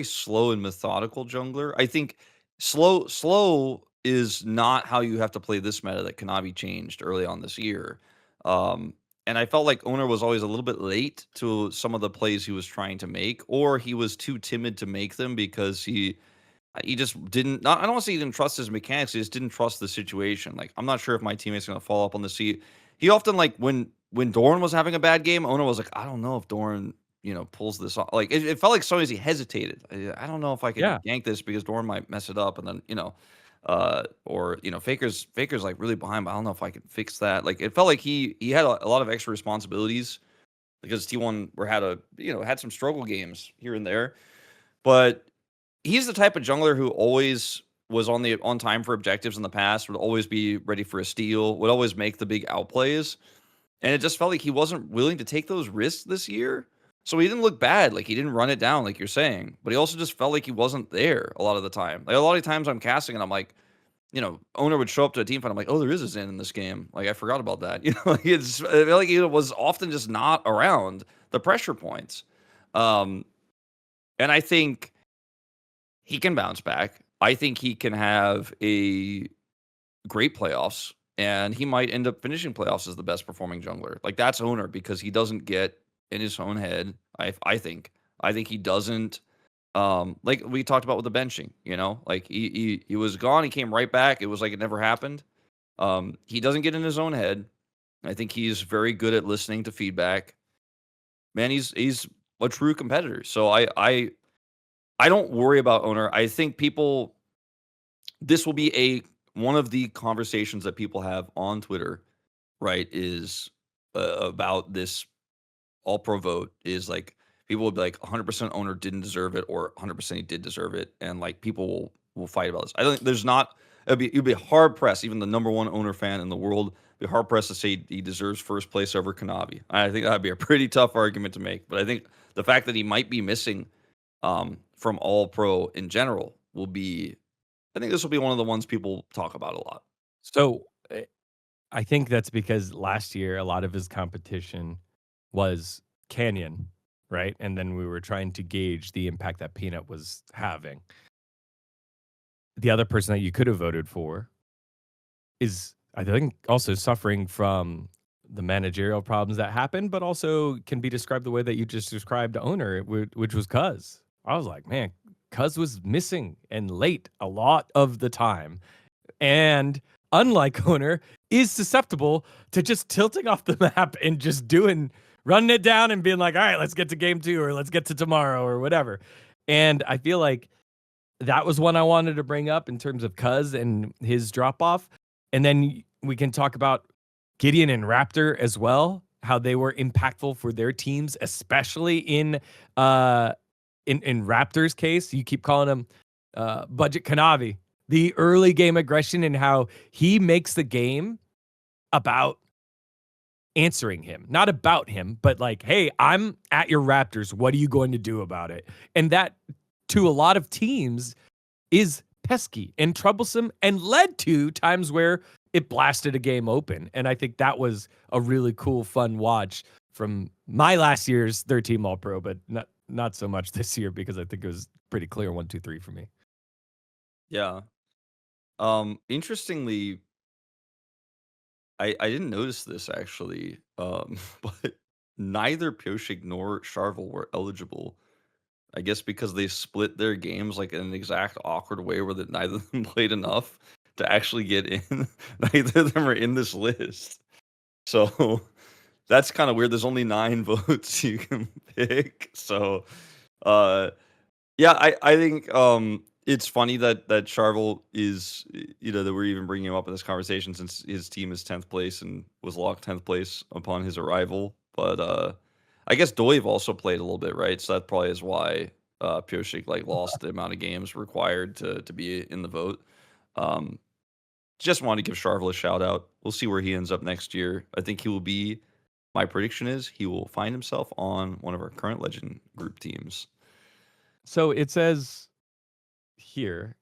Speaker 2: slow and methodical jungler. I think slow is not how you have to play this meta that Kanavi changed early on this year. and I felt like Owner was always a little bit late to some of the plays he was trying to make, or he was too timid to make them because he just didn't. Not, I don't want to say he didn't trust his mechanics. He just didn't trust the situation. Like I'm not sure if my teammates are gonna follow up on this. He often like when Doran was having a bad game, Owner was like, I don't know if Doran pulls this off. Like it felt like sometimes he hesitated. I don't know if I could
Speaker 1: Yeah.
Speaker 2: gank this because Doran might mess it up, and then or Faker's like really behind, but I don't know if I could fix that. Like it felt like he had a lot of extra responsibilities because T1 had some struggle games here and there, but he's the type of jungler who always was on time for objectives in the past, would always be ready for a steal, would always make the big outplays. And it just felt like he wasn't willing to take those risks this year. So he didn't look bad. Like he didn't run it down, like you're saying. But he also just felt like he wasn't there a lot of the time. Like a lot of times I'm casting and I'm like, Owner would show up to a team fight. I'm like, oh, there is a Zen in this game. Like I forgot about that. Like I feel like he was often just not around the pressure points. Um, and I think he can bounce back. I think he can have a great playoffs, and he might end up finishing playoffs as the best performing jungler. Like that's Owner because he doesn't get in his own head. I think he doesn't. Like we talked about with the benching, like he was gone, he came right back. It was like it never happened. He doesn't get in his own head. I think he's very good at listening to feedback. Man, he's a true competitor. So I don't worry about Owner. I think this will be one of the conversations that people have on Twitter, right? Is about this All-Pro vote is like people will be like 100% Owner didn't deserve it or 100% he did deserve it, and like people will fight about this. I don't think there's not. It'd be hard pressed. Even the number one Owner fan in the world be hard pressed to say he deserves first place over Kanavi. I think that'd be a pretty tough argument to make. But I think the fact that he might be missing from All-Pro in general will be. I think this will be one of the ones people talk about a lot.
Speaker 1: So I think that's because last year a lot of his competition was Canyon, right? And then we were trying to gauge the impact that Peanut was having. The other person that you could have voted for is, I think, also suffering from the managerial problems that happened, but also can be described the way that you just described Owner, which was Cuz. I was like, man, Cuz was missing and late a lot of the time. And unlike Owner, is susceptible to just tilting off the map and just running it down and being like, all right, let's get to game 2 or let's get to tomorrow or whatever. And I feel like that was one I wanted to bring up in terms of Cuz and his drop off. And then we can talk about Gideon and Raptor as well, how they were impactful for their teams, especially in Raptor's case. You keep calling him Budget Kanavi. The early game aggression and how he makes the game about answering him, not about him, but like, hey, I'm at your Raptors. What are you going to do about it? And that, to a lot of teams, is pesky and troublesome and led to times where it blasted a game open. And I think that was a really cool, fun watch from my last year's 13 All-Pro, but not so much this year because I think it was pretty clear 1, 2, 3 for me.
Speaker 2: Yeah. Interestingly, I didn't notice this actually, but neither Pyoshik nor Charvel were eligible. I guess because they split their games like in an exact awkward way where that neither of them played enough to actually get in. Neither of them are in this list. So that's kind of weird. There's only 9 votes you can pick. So uh yeah, I think it's funny that Charvel is that we're even bringing him up in this conversation since his team is 10th place and was locked 10th place upon his arrival. But I guess Doiv also played a little bit, right? So that probably is why Pyoshik like lost the amount of games required to be in the vote. Um, just wanted to give Charvel a shout out. We'll see where he ends up next year. I think he will be. My prediction is he will find himself on one of our current Legend group teams.
Speaker 1: So it says here,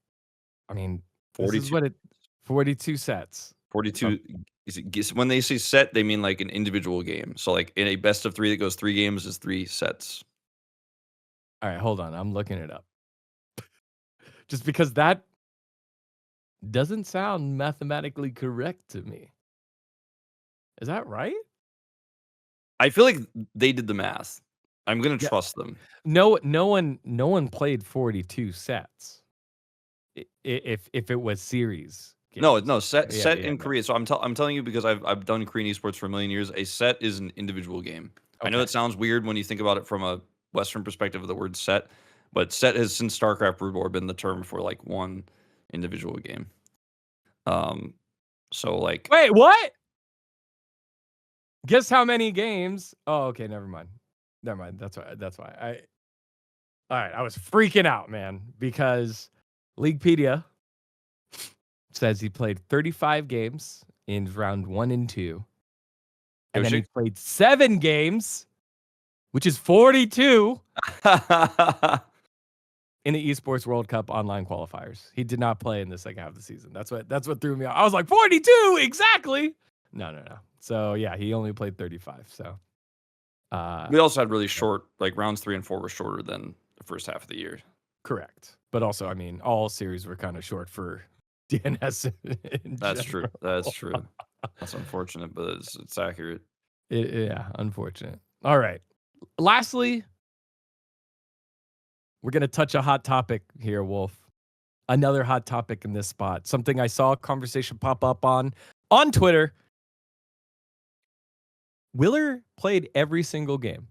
Speaker 1: I mean, this is
Speaker 2: 42.
Speaker 1: what 42 sets.
Speaker 2: 42 when they say set, they mean like an individual game. So like in a best of 3 that goes 3 games is 3 sets.
Speaker 1: All right, hold on. I'm looking it up. Just because that doesn't sound mathematically correct to me. Is that right?
Speaker 2: I feel like they did the math. I'm gonna
Speaker 1: Yeah.
Speaker 2: trust them.
Speaker 1: No one played 42 sets. If it was series
Speaker 2: No,
Speaker 1: games.
Speaker 2: no, set
Speaker 1: Yeah,
Speaker 2: in
Speaker 1: yeah.
Speaker 2: Korea. So I'm telling you because I've done Korean esports for a million years. A set is an individual game. I know
Speaker 1: Okay.
Speaker 2: it sounds weird when you think about it from a Western perspective of the word set, but set has since StarCraft Brood War been the term for like one individual game. So like
Speaker 1: Wait, what? Guess how many games? Oh, okay, never mind. Never mind. That's why. All right, I was freaking out, man, because Leaguepedia says he played 35 games in round 1 and 2. And then he
Speaker 2: Yoshi?
Speaker 1: played 7 games, which is 42 in the Esports World Cup online qualifiers. He did not play in the second half of the season. That's what threw me off. I was like, 42 exactly. No. So yeah, he only played 35. So
Speaker 2: We also had really short, like rounds 3 and 4 were shorter than the first half of the year.
Speaker 1: correct. But also, I mean, all series were kind of short for DNS.
Speaker 2: That's true. That's true. That's unfortunate, but it's accurate.
Speaker 1: Yeah, unfortunate. All right. Lastly, we're going to touch a hot topic here, Wolf. Another hot topic in this spot. Something I saw a conversation pop up on Twitter. Willer played every single game.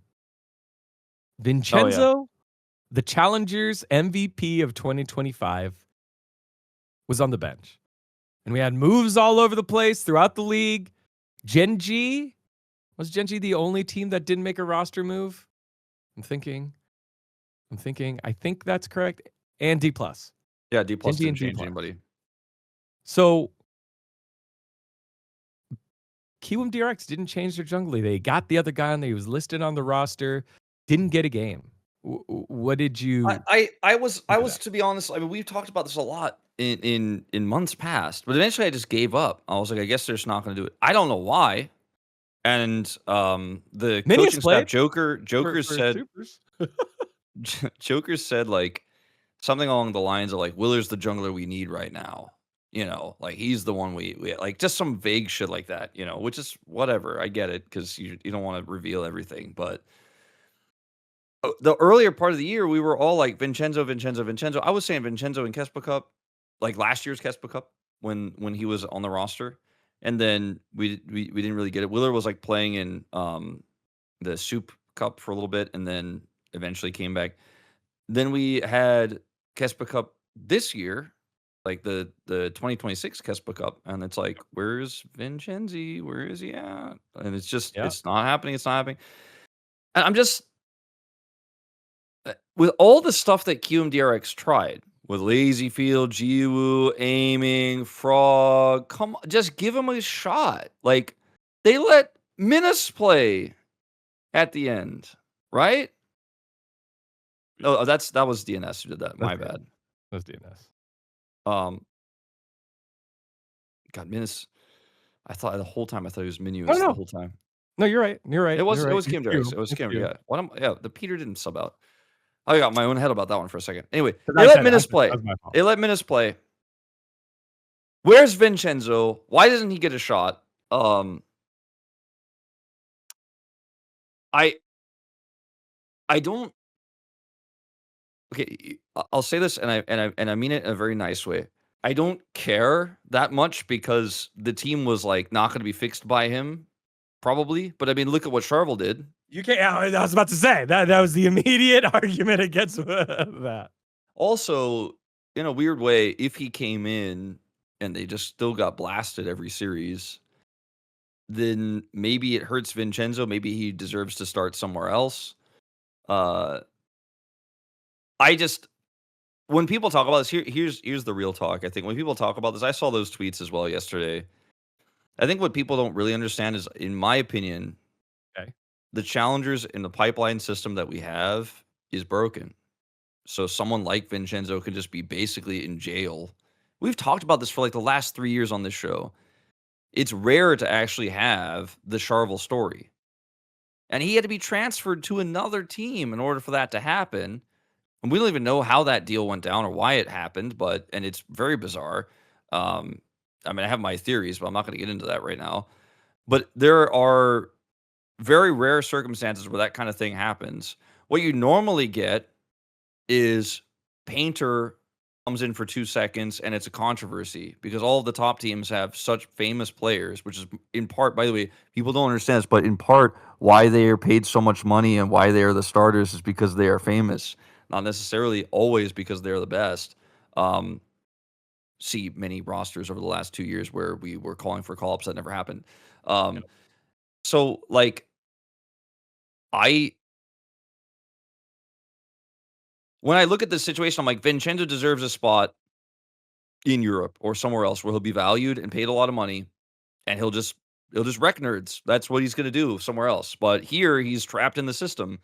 Speaker 1: Vincenzo, the Challengers MVP of 2025, was on the bench. And we had moves all over the place throughout the league. Gen.G, was Gen.G the only team that didn't make a roster move? I'm thinking. I think that's correct. And Dplus.
Speaker 2: Yeah, Dplus
Speaker 1: Gen.G
Speaker 2: didn't
Speaker 1: and
Speaker 2: change
Speaker 1: Dplus.
Speaker 2: anybody.
Speaker 1: So Kiin DRX didn't change their jungler. They got the other guy on there. He was listed on the roster. Didn't get a game. What did you?
Speaker 2: I was to be honest. I mean, we've talked about this a lot in months past, but eventually I just gave up. I was like, I guess they're just not going to do it. I don't know why. And the
Speaker 1: Minions
Speaker 2: coaching
Speaker 1: played
Speaker 2: staff, Joker
Speaker 1: for
Speaker 2: said,
Speaker 1: supers.
Speaker 2: Joker said like something along the lines of like, Willer's the jungler we need right now. You know, like he's the one we like, just some vague shit like that. You know, which is whatever. I get it because you don't want to reveal everything, but. The earlier part of the year, we were all like Vincenzo. I was saying Vincenzo in Kespa Cup, like last year's Kespa Cup when he was on the roster, and then we didn't really get it. Willer was like playing in the Soup Cup for a little bit, and then eventually came back. Then we had Kespa Cup this year, like the 2026 Kespa Cup, and it's like, where's Vincenzi? Where is he at? And it's just it's not happening. It's not happening. And I'm just. With all the stuff that QMDRX tried, with Lazy Field, Jiwoo, aiming, Frog, come on, just give him a shot. Like, they let Minas play at the end, right? Oh, that was DNS who did that. My bad.
Speaker 1: That was DNS.
Speaker 2: God, Minas. I thought the whole time he was Minuus
Speaker 1: Oh, no.
Speaker 2: the whole time.
Speaker 1: No, you're right.
Speaker 2: It was
Speaker 1: You're right.
Speaker 2: QMDRX. It was QM.
Speaker 1: you.
Speaker 2: Yeah. The Peter didn't sub out. I got my own head about that one for a second. Anyway,
Speaker 1: But
Speaker 2: they
Speaker 1: I
Speaker 2: let
Speaker 1: said it.
Speaker 2: Minas
Speaker 1: That
Speaker 2: play.
Speaker 1: was my fault.
Speaker 2: They let Minas play. Where's Vincenzo? Why doesn't he get a shot? I don't. Okay, I'll say this, and I mean it in a very nice way. I don't care that much because the team was like not going to be fixed by him, probably. But I mean, look at what Charvel did.
Speaker 1: You can't. I was about to say that was the immediate argument against that.
Speaker 2: Also, in a weird way, if he came in and they just still got blasted every series, then maybe it hurts Vincenzo. Maybe he deserves to start somewhere else. I just when people talk about this, here's the real talk. I think when people talk about this, I saw those tweets as well yesterday. I think what people don't really understand is, in my opinion, the challengers in the pipeline system that we have is broken. So someone like Vincenzo could just be basically in jail. We've talked about this for like the last 3 years on this show. It's rare to actually have the Charvel story. And he had to be transferred to another team in order for that to happen. And we don't even know how that deal went down or why it happened, and it's very bizarre. I mean, I have my theories, but I'm not going to get into that right now. But there are very rare circumstances where that kind of thing happens. What you normally get is Painter comes in for 2 seconds and it's a controversy because all of the top teams have such famous players, which is in part, by the way, people don't understand this, but in part why they are paid so much money and why they are the starters is because they are famous, not necessarily always because they're the best. See many rosters over the last 2 years where we were calling for call-ups that never happened. So, like, when I look at this situation, I'm like, Vincenzo deserves a spot in Europe or somewhere else where he'll be valued and paid a lot of money, and he'll just wreck nerds. That's what he's gonna do somewhere else. But here, he's trapped in the system.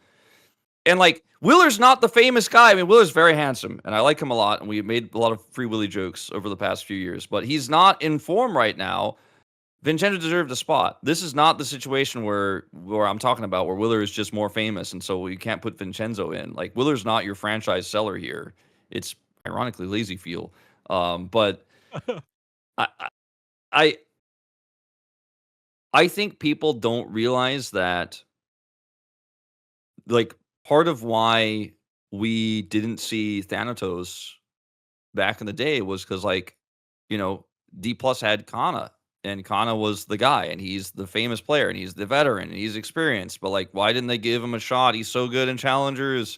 Speaker 2: And, like, Willer's not the famous guy. I mean, Willer's very handsome, and I like him a lot, and we made a lot of Free Willy jokes over the past few years, but he's not in form right now. Vincenzo deserved a spot. This is not the situation where I'm talking about, where Willer is just more famous, and so you can't put Vincenzo in. Like, Willer's not your franchise seller here. It's ironically Lazy Feel. But I, I I think people don't realize that, like, part of why we didn't see Thanatos back in the day was because, like, Dplus had Kana, and Kana was the guy, and he's the famous player, and he's the veteran, and he's experienced. But, like, why didn't they give him a shot? He's so good in challengers.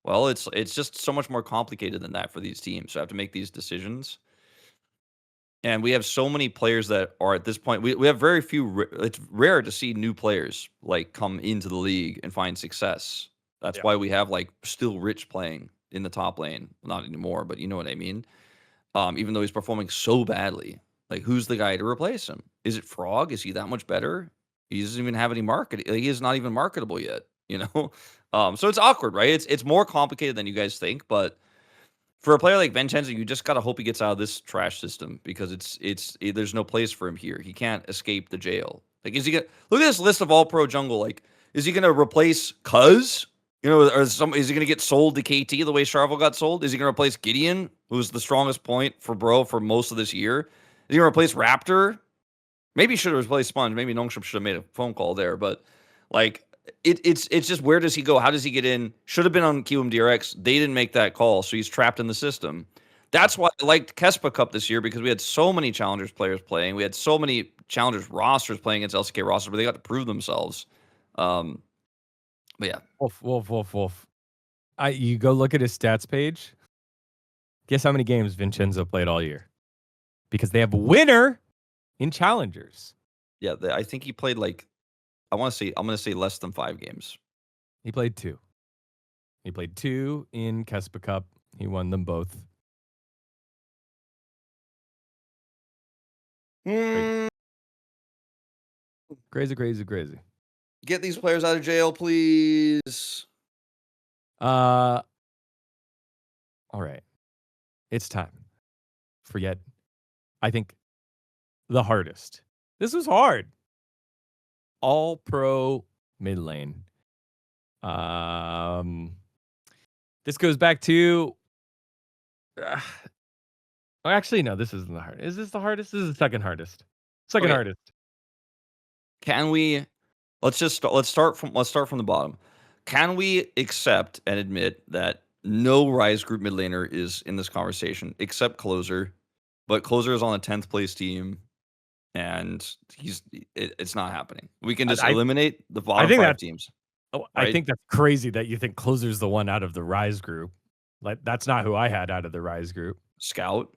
Speaker 2: Well, it's just so much more complicated than that for these teams. So I have to make these decisions. And we have so many players that are at this point. We have very few. It's rare to see new players like come into the league and find success. That's why we have like still Rich playing in the top lane. Not anymore, but you know what I mean. Even though he's performing so badly, like, who's the guy to replace him? Is it Frog? Is he that much better? He doesn't even have any market. He is not even marketable yet. So it's awkward, right? It's more complicated than you guys think, but for a player like Vincenzo, you just gotta hope he gets out of this trash system because there's no place for him here. He can't escape the jail. Like, is he gonna look at this list of all-pro jungle? Like, is he gonna replace Cuz? Or is he gonna get sold to KT the way Charvel got sold? Is he gonna replace Gideon, who's the strongest point for Bro for most of this year? Is he gonna replace Raptor? Maybe he should have replaced Sponge. Maybe Nongshim should have made a phone call there, but like, it's just, where does he go? How does he get in? Should have been on QM DRX. They didn't make that call, so he's trapped in the system. That's why I liked Kespa Cup this year, because we had so many Challengers players playing. We had so many Challengers rosters playing against LCK rosters where they got to prove themselves. But yeah.
Speaker 1: Wolf. You go look at his stats page. Guess how many games Vincenzo played all year? Because they have a winner in Challengers.
Speaker 2: Yeah, I think he played like, I'm going to say less than 5 games.
Speaker 1: He played 2. He played 2 in Kespa Cup. He won them both. Crazy.
Speaker 2: Get these players out of jail, please.
Speaker 1: All right. It's time for yet, I think, the hardest. This was hard. All-Pro mid lane. This goes back to... actually, no, this isn't the hardest. Is this the hardest? This is the second hardest. Hardest.
Speaker 2: Can we... Let's start from the bottom. Can we accept and admit that no Rise Group mid laner is in this conversation except Closer, but Closer is on a 10th place team, and it's not happening. We can just eliminate the bottom 5 teams.
Speaker 1: Right? I think that's crazy that you think Closer's the one out of the Rise Group. Like, that's not who I had out of the Rise Group.
Speaker 2: Scout's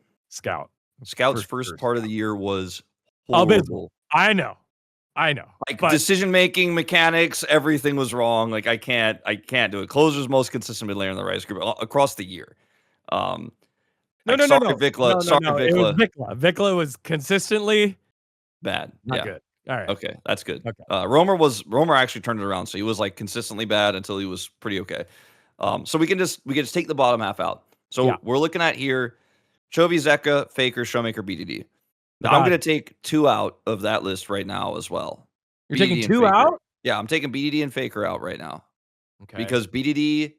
Speaker 1: first
Speaker 2: part of the year was horrible.
Speaker 1: I know.
Speaker 2: Like, decision-making, mechanics, everything was wrong. Like, I can't do it. Closer's most consistent mid laner in the Rise Group across the year.
Speaker 1: No.
Speaker 2: Vikla. Sorry, Vikla.
Speaker 1: It was Vikla. Vikla was consistently
Speaker 2: bad.
Speaker 1: Not good. All right.
Speaker 2: Okay, that's good. Okay. Romer actually turned it around, so he was like consistently bad until he was pretty okay. So we can just take the bottom half out. So we're looking at here: Chovy, Zeka, Faker, Showmaker, BDD. Now, I'm going to take 2 out of that list right now as well.
Speaker 1: You're taking 2 out?
Speaker 2: Yeah, I'm taking BDD and Faker out right now.
Speaker 1: Okay.
Speaker 2: Because BDD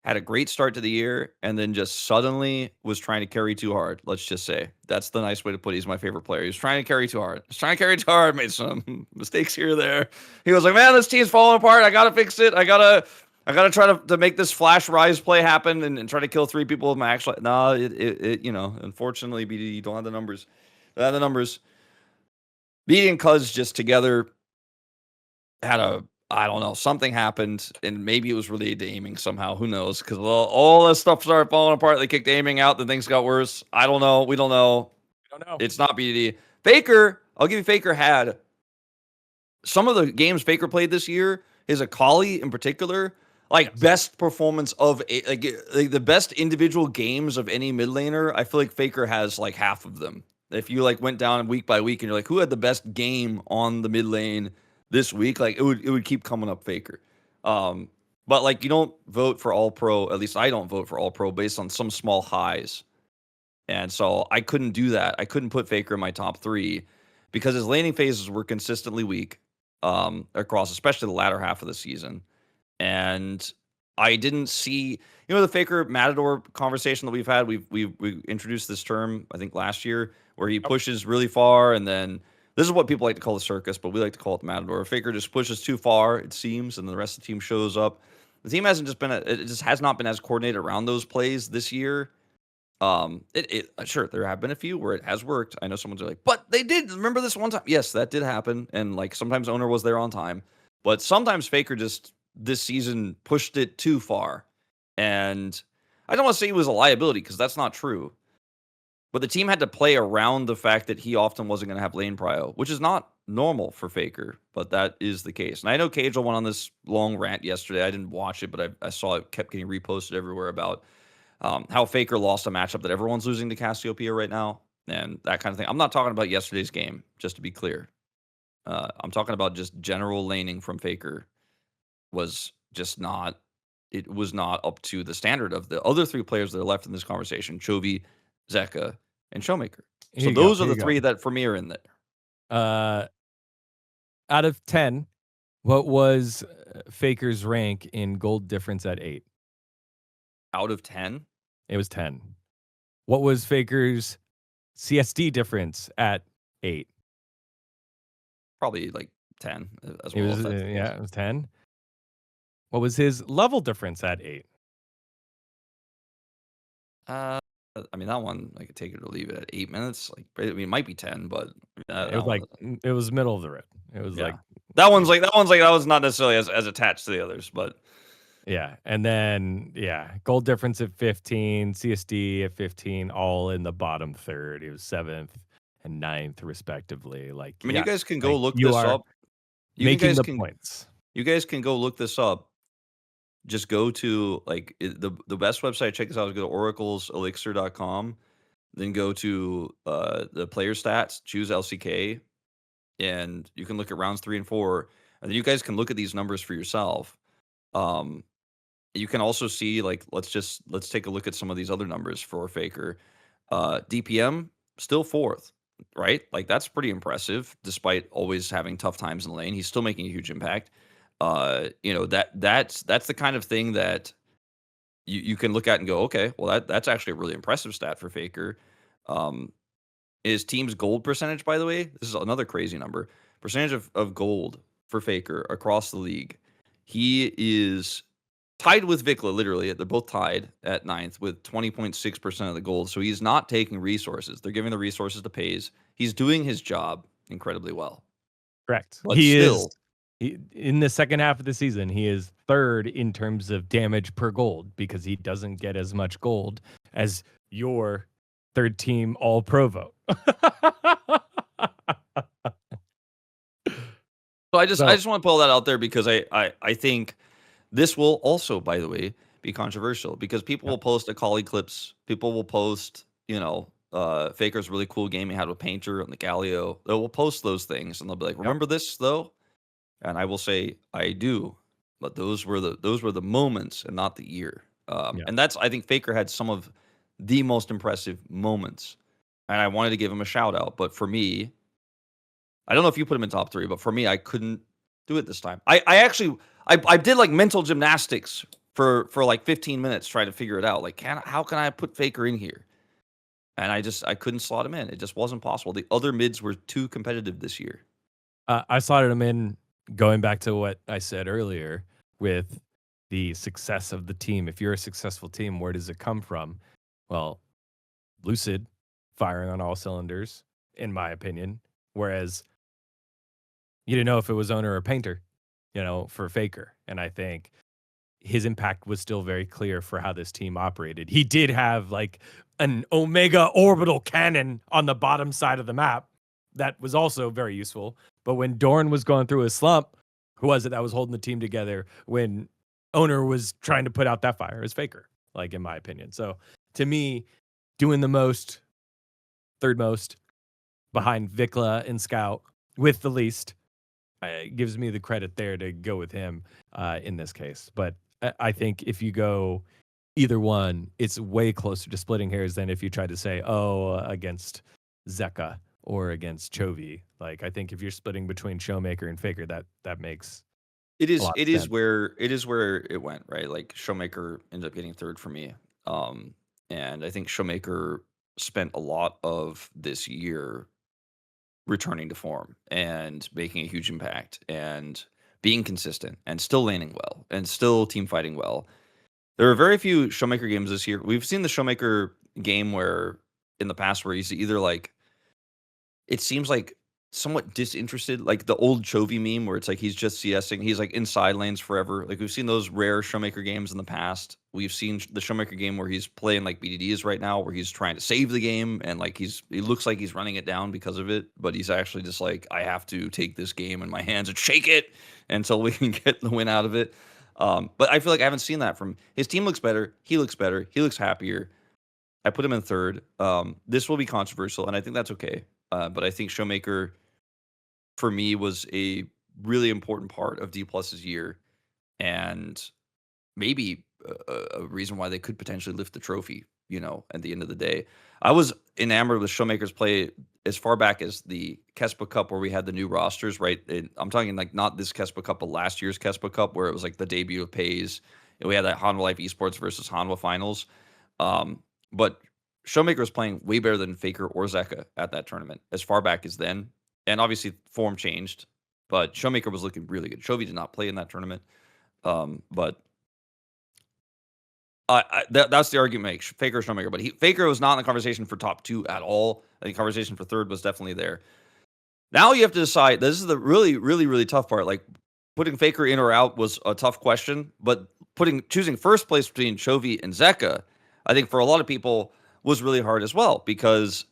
Speaker 2: had a great start to the year, and then just suddenly was trying to carry too hard. Let's just say that's the nice way to put it. He's my favorite player. He's trying to carry too hard. He's trying to carry too hard. Made some mistakes here or there. He was like, "Man, this team's falling apart. I gotta fix it. I gotta try to make this flash rise play happen and try to kill 3 people with my actual." No, it unfortunately, BD, you don't have the numbers. Don't have the numbers. BD and Cuz just together had I don't know, something happened, and maybe it was related to aiming somehow. Who knows? Because all this stuff started falling apart. They kicked aiming out, then things got worse. I don't know. We don't know.
Speaker 1: Don't know.
Speaker 2: It's not BD. Faker, I'll give you Faker had some of the games Faker played this year, his Akali in particular, like best performance of like the best individual games of any mid laner. I feel like Faker has like half of them. If you like went down week by week and you're like, who had the best game on the mid lane this week, like it would keep coming up Faker. But like you don't vote for All-Pro, at least I don't vote for All-Pro based on some small highs. And so I couldn't do that. I couldn't put Faker in my top 3 because his laning phases were consistently weak across, especially the latter half of the season. And I didn't see, the Faker Matador conversation that we've had. We introduced this term, I think last year, where he pushes really far, and then this is what people like to call the circus, but we like to call it the Matador. Faker just pushes too far, it seems, and the rest of the team shows up. The team hasn't just been, it just has not been as coordinated around those plays this year. Sure, there have been a few where it has worked. I know someone's like, but they did. Remember this one time? Yes, that did happen, and like sometimes owner was there on time, but sometimes Faker just this season pushed it too far, and I don't want to say he was a liability because that's not true. But the team had to play around the fact that he often wasn't going to have lane prio, which is not normal for Faker, but that is the case. And I know Cagel went on this long rant yesterday. I didn't watch it, but I saw it kept getting reposted everywhere about how Faker lost a matchup that everyone's losing to Cassiopeia right now and that kind of thing. I'm not talking about yesterday's game, just to be clear. I'm talking about just general laning from Faker was just not, it was not up to the standard of the other 3 players that are left in this conversation, Chovy, Zeka, and Showmaker. So those are the 3 that for me are in there.
Speaker 1: Out of 10, what was Faker's rank in gold difference at 8?
Speaker 2: Out of 10?
Speaker 1: It was 10. What was Faker's CSD difference at 8?
Speaker 2: Probably like 10 as
Speaker 1: It
Speaker 2: well.
Speaker 1: was, it was 10. What was his level difference at 8?
Speaker 2: I mean, that one, I could take it or leave it at 8 minutes. Like, I mean, it might be 10, but
Speaker 1: It was like, it was middle of the road. It was like
Speaker 2: that was not necessarily as attached to the others, but
Speaker 1: yeah. And then gold difference at 15, CSD at 15, all in the bottom third. It was 7th and 9th respectively. Like,
Speaker 2: I mean, you guys can go look
Speaker 1: you
Speaker 2: this
Speaker 1: are
Speaker 2: up.
Speaker 1: making the points.
Speaker 2: You guys can go look this up. Just go to like the best website. Check this out. Go to oracle.elixir.com. Then go to the player stats. Choose LCK, and you can look at rounds 3 and 4. And then you guys can look at these numbers for yourself. You can also see like let's take a look at some of these other numbers for Faker. DPM still 4th, right? Like that's pretty impressive despite always having tough times in the lane. He's still making a huge impact. That's the kind of thing that you can look at and go, okay, well that's actually a really impressive stat for Faker. His team's gold percentage, by the way, this is another crazy number. Percentage of gold for Faker across the league. He is tied with Vikla, literally. They're both tied at 9th with 20.6% of the gold. So he's not taking resources. They're giving the resources to Peyz. He's doing his job incredibly well.
Speaker 1: Correct.
Speaker 2: But still,
Speaker 1: in the second half of the season, he is 3rd in terms of damage per gold because he doesn't get as much gold as your 3rd team All-Pro vote.
Speaker 2: So I just want to pull that out there because I think this will also, by the way, be controversial because people will post Akali clips. People will post, Faker's really cool game he had with Painter on the Galio. They will post those things and they'll be like, remember this though? And I will say, I do, but those were the moments and not the year. And that's, I think Faker had some of the most impressive moments, and I wanted to give him a shout out. But for me, I don't know if you put him in top 3, but for me, I couldn't do it this time. I actually did like mental gymnastics for like 15 minutes trying to figure it out. Like, how can I put Faker in here? And I couldn't slot him in. It just wasn't possible. The other mids were too competitive this year.
Speaker 1: I slotted him in going back to what I said earlier with the success of the team. If you're a successful team, where does it come from? Well, Lucid firing on all cylinders, in my opinion. Whereas you didn't know if it was owner or painter, for Faker. And I think his impact was still very clear for how this team operated. He did have like an Omega orbital cannon on the bottom side of the map that was also very useful. But when Dorn was going through a slump, who was it that was holding the team together when owner was trying to put out that fire? It was Faker, like in my opinion. So to me, doing the most, third most, behind Vikla and Scout with the least, gives me the credit there to go with him in this case. But I think if you go either one, it's way closer to splitting hairs than if you try to say, against Zeka or against Chovy. Like, I think if you're splitting between Showmaker and Faker, that makes
Speaker 2: It
Speaker 1: a
Speaker 2: is
Speaker 1: lot
Speaker 2: it
Speaker 1: of
Speaker 2: is
Speaker 1: sense.
Speaker 2: where it went, right? Like Showmaker ended up getting third for me. And I think Showmaker spent a lot of this year returning to form and making a huge impact and being consistent and still landing well and still team fighting well. There are very few Showmaker games this year. We've seen the Showmaker game where in the past where he's either like it seems like somewhat disinterested, like the old Chovy meme where it's like he's just CSing, he's like in side lanes forever. Like we've seen those rare Showmaker games in the past. We've seen the Showmaker game where he's playing like BDDs right now, where he's trying to save the game and like he looks like he's running it down because of it, but he's actually just like, I have to take this game in my hands and shake it until we can get the win out of it. But I feel like I haven't seen that from his team. Looks better. He looks happier. I put him in third. This will be controversial, and I think that's okay. But I think Showmaker, for me, was a really important part of Dplus's year, and maybe a reason why they could potentially lift the trophy. At the end of the day, I was enamored with Showmaker's play as far back as the Kespa Cup, where we had the new rosters. Right, I'm talking like not this Kespa Cup, but last year's Kespa Cup, where it was like the debut of Peyz, and we had that Hanwha Life Esports versus Hanwha finals. But Showmaker was playing way better than Faker or Zeka at that tournament, as far back as then. And obviously, form changed, but Showmaker was looking really good. Chovy did not play in that tournament, but that's the argument. Make Faker or Showmaker, but Faker was not in the conversation for top two at all. I think conversation for third was definitely there. Now you have to decide. This is the really, really, really tough part. Like putting Faker in or out was a tough question, but choosing first place between Chovy and Zeka, I think for a lot of people was really hard as well, because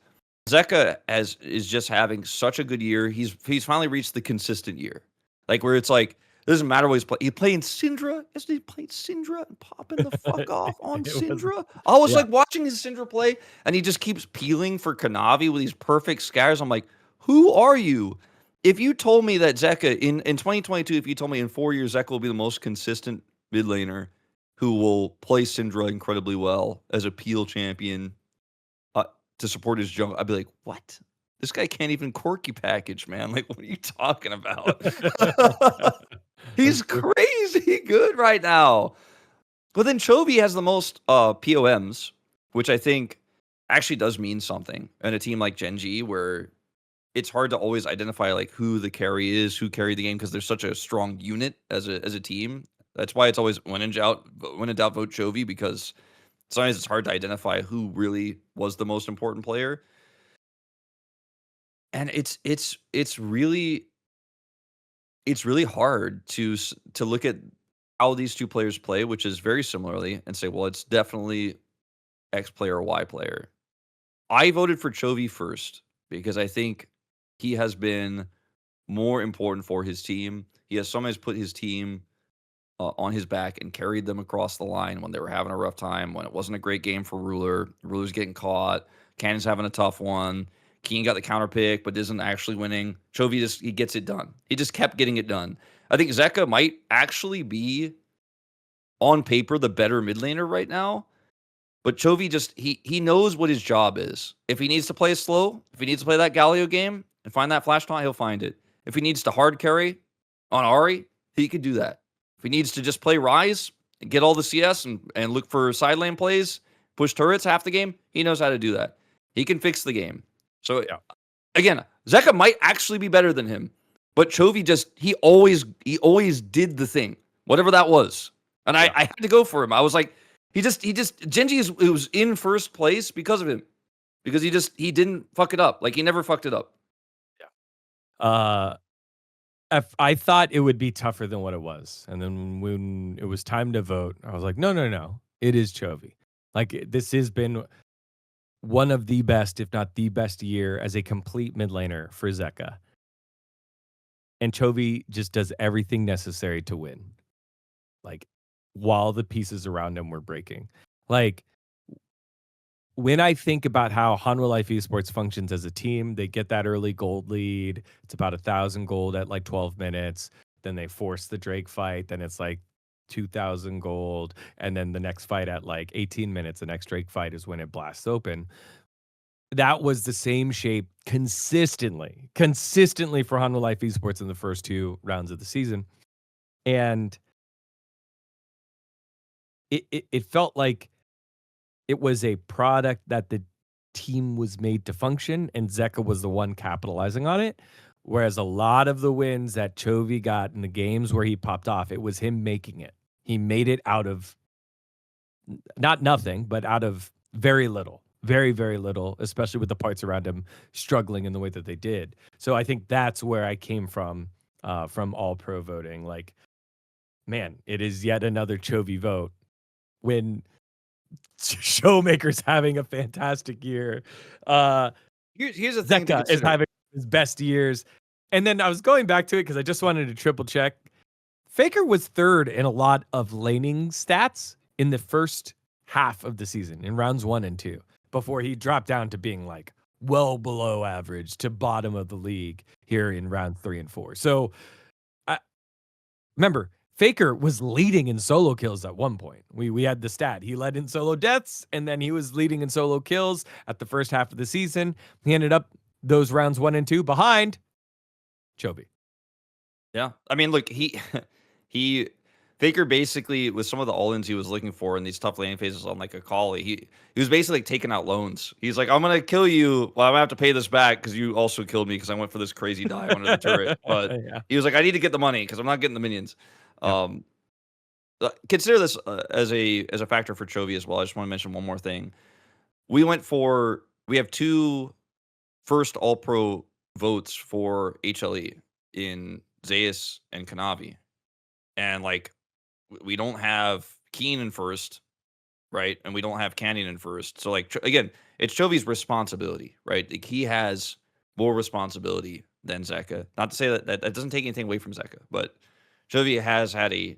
Speaker 2: Zeka is just having such a good year. He's finally reached the consistent year, like where it's like it doesn't matter what he's playing. He playing Syndra. Yesterday he played Syndra and popping the fuck off on Syndra. I was like watching his Syndra play, and he just keeps peeling for Kanavi with these perfect scares. I'm like, who are you? If you told me that Zeka in 2022, if you told me in 4 years Zeka will be the most consistent mid laner who will play Syndra incredibly well as a peel champion to support his jungle, I'd be like, what? This guy can't even quirky package, man. Like, what are you talking about? He's crazy good right now. But then Chovy has the most POMs, which I think actually does mean something in a team like Gen.G, where it's hard to always identify like who the carry is, who carried the game, because there's such a strong unit as a team. That's why it's always when in doubt, vote Chovy, because sometimes it's hard to identify who really was the most important player. And it's really hard to look at how these two players play, which is very similarly, and say, well, it's definitely X player or Y player. I voted for Chovy first because I think he has been more important for his team. He has sometimes put his team on his back and carried them across the line when they were having a rough time, when it wasn't a great game for Ruler. Ruler's getting caught. Cannon's having a tough one. Kiin got the counter pick, but isn't actually winning. Chovy he gets it done. He just kept getting it done. I think Zeka might actually be, on paper, the better mid laner right now. But Chovy he knows what his job is. If he needs to play slow, if he needs to play that Galio game and find that flash taunt, he'll find it. If he needs to hard carry on Ahri, he could do that. If he needs to just play Rise get all the CS and look for side lane plays, push turrets half the game. He knows how to do that. He can fix the game. So
Speaker 1: Yeah.
Speaker 2: again, Zeka might actually be better than him, but Chovy he always did the thing, whatever that was. And I had to go for him. I was like, he just Gen.G was in first place because of him. Because he didn't fuck it up. Like he never fucked it up.
Speaker 1: Yeah. I thought it would be tougher than what it was. And then when it was time to vote, I was like, no. It is Chovy. Like this has been one of the best, if not the best year as a complete mid laner for Zeka. And Chovy just does everything necessary to win. Like while the pieces around him were breaking. Like when I think about how Hanwha Life Esports functions as a team, they get that early gold lead. It's about 1,000 gold at like 12 minutes. Then they force the Drake fight. Then it's like 2,000 gold. And then the next fight at like 18 minutes, the next Drake fight is when it blasts open. That was the same shape consistently for Hanwha Life Esports in the first 2 rounds of the season. And it felt like it was a product that the team was made to function, and Zeka was the one capitalizing on it. Whereas a lot of the wins that Chovy got in the games where he popped off, it was him making it. He made it out of not nothing, but out of very little, very, very little, especially with the parts around him struggling in the way that they did. So I think that's where I came from All-Pro voting. Like, man, it is yet another Chovy vote when Showmaker's having a fantastic year.
Speaker 2: Here's the thing.
Speaker 1: Zeka is having his best years. And then I was going back to it because I just wanted to triple check. Faker was 3rd in a lot of laning stats in the first half of the season, in rounds 1 and 2, before he dropped down to being like well below average to bottom of the league here in round 3 and 4. So remember, Faker was leading in solo kills at one point. We had the stat. He led in solo deaths, and then he was leading in solo kills at the first half of the season. He ended up those rounds 1 and 2 behind Chovy.
Speaker 2: Yeah. I mean, look, Faker basically, with some of the all-ins he was looking for in these tough laning phases on like Akali, he was basically like taking out loans. He's like, I'm going to kill you. Well, I'm going to have to pay this back because you also killed me because I went for this crazy dive under the turret. But he was like, I need to get the money because I'm not getting the minions. Consider this as a factor for Chovy as well. I just want to mention one more thing. We have 2 first All-Pro votes for HLE in Zeus and Kanavi. And like, we don't have Kiin in first, right? And we don't have Canyon in first. So like, again, it's Chovy's responsibility, right? Like, he has more responsibility than Zeka. Not to say that doesn't take anything away from Zeka, but Chovy has had a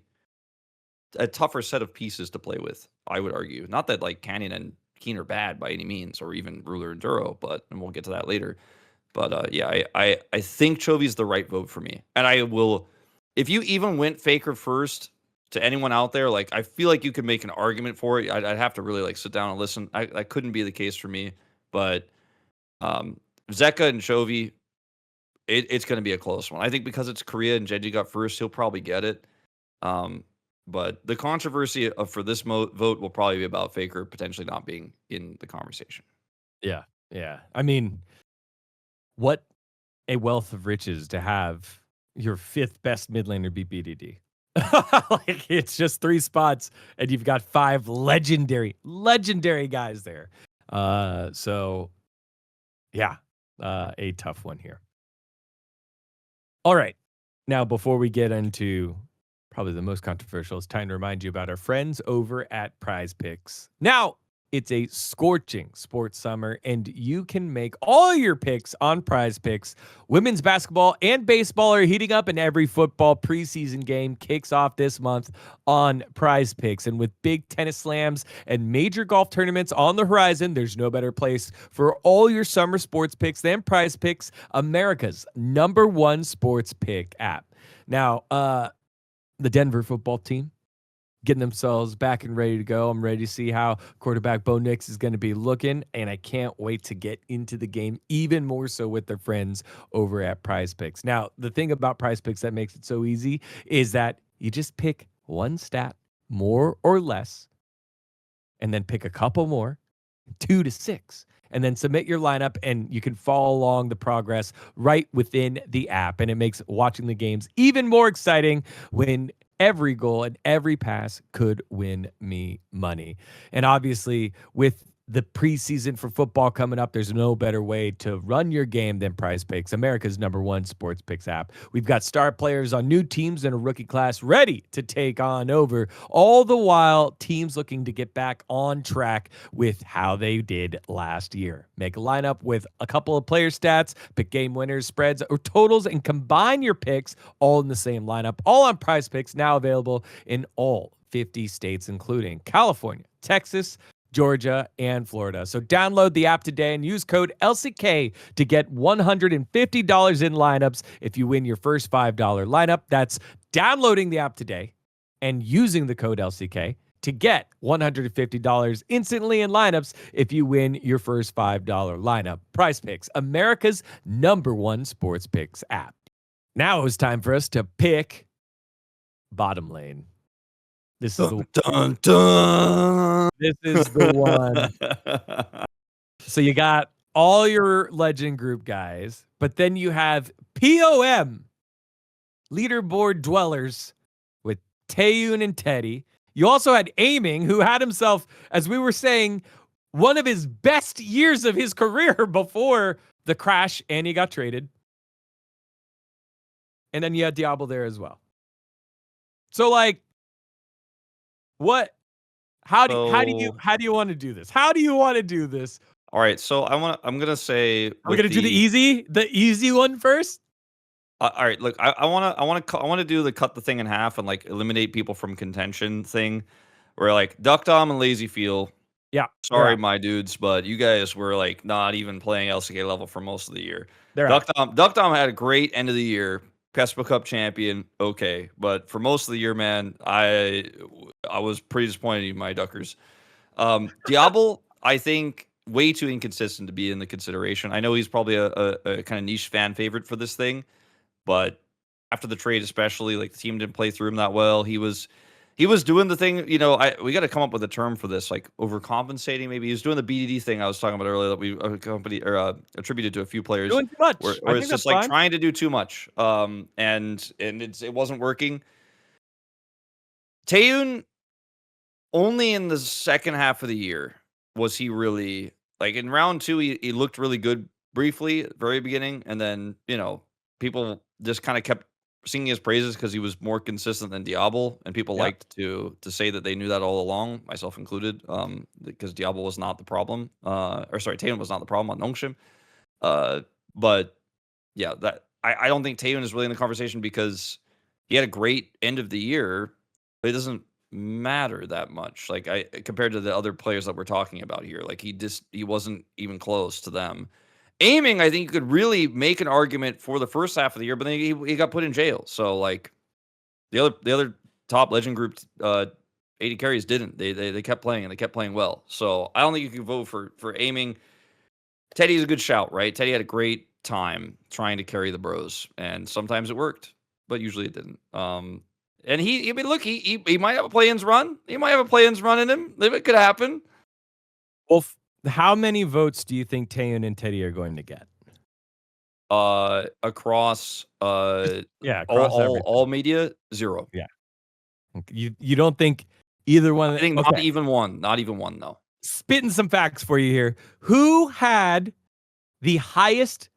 Speaker 2: tougher set of pieces to play with, I would argue. Not that like Canyon and Kiin are bad by any means, or even Ruler and Duro, and we'll get to that later. But yeah, I think Chovy's the right vote for me. And I will, if you even went Faker first, to anyone out there, like, I feel like you could make an argument for it. I'd have to really like sit down and listen. That couldn't be the case for me. But Zeka and Chovy, it's going to be a close one. I think because it's Keria and Gen.G got first, he'll probably get it. But the controversy for this vote will probably be about Faker potentially not being in the conversation.
Speaker 1: Yeah. I mean, what a wealth of riches to have your 5th best mid laner be BDD. Like, it's just 3 spots, and you've got 5 legendary guys there. So yeah, a tough one here. All right. Now, before we get into probably the most controversial, it's time to remind you about our friends over at Prize Picks. Now, it's a scorching sports summer, and you can make all your picks on Prize Picks. Women's basketball and baseball are heating up, and every football preseason game kicks off this month on Prize Picks. And with big tennis slams and major golf tournaments on the horizon, there's no better place for all your summer sports picks than Prize Picks, America's #1 sports pick app. Now, the Denver football team getting themselves back and ready to go. I'm ready to see how quarterback Bo Nix is going to be looking, and I can't wait to get into the game even more so with their friends over at Prize Picks. Now, the thing about Prize Picks that makes it so easy is that you just pick one stat more or less, and then pick a couple more, 2 to 6, and then submit your lineup, and you can follow along the progress right within the app. And it makes watching the games even more exciting when every goal and every pass could win me money. And obviously, with the preseason for football coming up, there's no better way to run your game than Prize Picks, America's #1 sports picks app. We've got star players on new teams and a rookie class ready to take on over, all the while teams looking to get back on track with how they did last year. Make a lineup with a couple of player stats, pick game winners, spreads, or totals, and combine your picks all in the same lineup, all on Prize Picks, now available in all 50 states, including California, Texas, Georgia, and Florida. So download the app today and use code LCK to get $150 in lineups if you win your first $5 lineup. That's downloading the app today and using the code LCK to get $150 instantly in lineups if you win your first $5 lineup. Prize Picks, America's #1 sports picks app. Now it was time for us to pick bottom lane. This is
Speaker 2: dun, dun.
Speaker 1: This is the one. So you got all your legend group guys, but then you have POM, leaderboard dwellers, with Taeyun and Teddy. You also had Aiming, who had himself, as we were saying, one of his best years of his career before the crash, and he got traded. And then you had Diablo there as well. So like, what? How do you want to do this? How do you want to do this?
Speaker 2: All right, so I'm gonna say
Speaker 1: We're gonna do the easy one first.
Speaker 2: All right, look, I want to do the cut the thing in half and like eliminate people from contention thing, where like Duck Dom and Lazy Feel.
Speaker 1: Yeah,
Speaker 2: Sorry, my dudes, but you guys were like not even playing LCK level for most of the year.
Speaker 1: Duck
Speaker 2: Dom had a great end of the year, PESPA Cup champion. Okay, but for most of the year, man, I was pretty disappointed in my Duckers. Diablo, I think way too inconsistent to be in the consideration. I know he's probably a kind of niche fan favorite for this thing, but after the trade, especially, like the team didn't play through him that well. He was doing the thing, we got to come up with a term for this, like overcompensating. Maybe he was doing the BDD thing I was talking about earlier that we attributed to a few players.
Speaker 1: Doing too much.
Speaker 2: Where it's just like trying to do too much. And it wasn't working. Taeyun, only in the second half of the year was he really, like in round 2, he looked really good briefly at the very beginning, and then people just kind of kept singing his praises because he was more consistent than Diablo, and people liked to say that they knew that all along, myself included, because Diablo was not the problem, Taeyun was not the problem on Nongshim. But yeah, that I don't think Taeyun is really in the conversation because he had a great end of the year, but it doesn't matter that much, like compared to the other players that we're talking about here. Like he wasn't even close to them. Aiming, I think you could really make an argument for the first half of the year, but then he got put in jail. So like the other top legend group 80 carries didn't. They kept playing, and they kept playing well. So I don't think you can vote for Aiming. Teddy's a good shout, right? Teddy had a great time trying to carry the bros, and sometimes it worked, but usually it didn't. And he might have a play-ins run. He might have a play-ins run in him. It could happen.
Speaker 1: Well, how many votes do you think Taeyun and Teddy are going to get?
Speaker 2: Across
Speaker 1: across
Speaker 2: all media, 0.
Speaker 1: Yeah. You don't think either one?
Speaker 2: I think not even one. Not even one, though.
Speaker 1: Spitting some facts for you here. Who had the highest